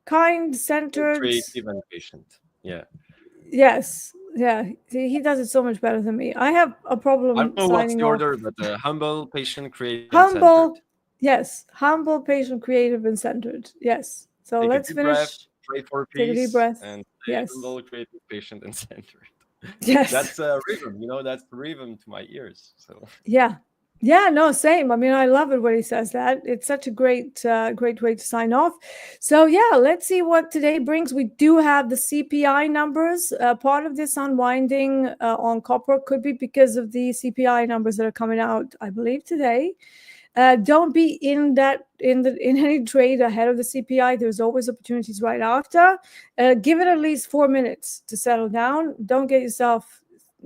A: kind, centered,
B: creative, and patient. Yeah.
A: Yes. Yeah. He does it so much better than me. I have a problem.
B: I don't know what's the
A: off.
B: order, but humble, patient, creative,
A: humble,
B: and centered.
A: Yes. Humble, patient, creative, and centered. Yes. So
B: Take
A: let's
B: a deep
A: finish.
B: Breath, pray for peace.
A: Take a deep breath.
B: And
A: yes.
B: Humble, creative, patient, and centered.
A: Yes.
B: That's a rhythm. That's the rhythm to my ears. So.
A: Yeah. Yeah, no, same. I mean, I love it when he says that. It's such a great way to sign off. So yeah, let's see what today brings. We do have the CPI numbers. Part of this unwinding on copper could be because of the CPI numbers that are coming out, I believe, today. Don't be in any trade ahead of the CPI. There's always opportunities right after. Give it at least 4 minutes to settle down. Don't get yourself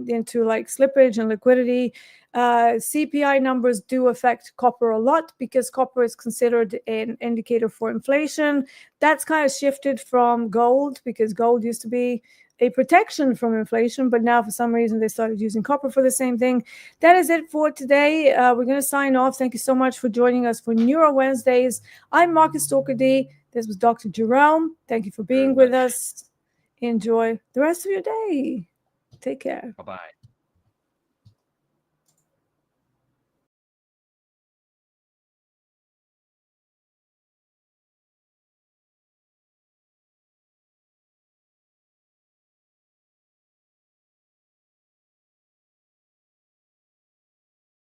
A: into like slippage and liquidity. CPI numbers do affect copper a lot because copper is considered an indicator for inflation. That's kind of shifted from gold, because gold used to be a protection from inflation, but now for some reason they started using copper for the same thing. That is it for today. We're going to sign off. Thank you so much for joining us for Neuro Wednesdays. I'm Marcus Stalker-D. This was Dr. Jerome. Thank you for being with us. Enjoy the rest of your day. Take care.
B: Bye-bye.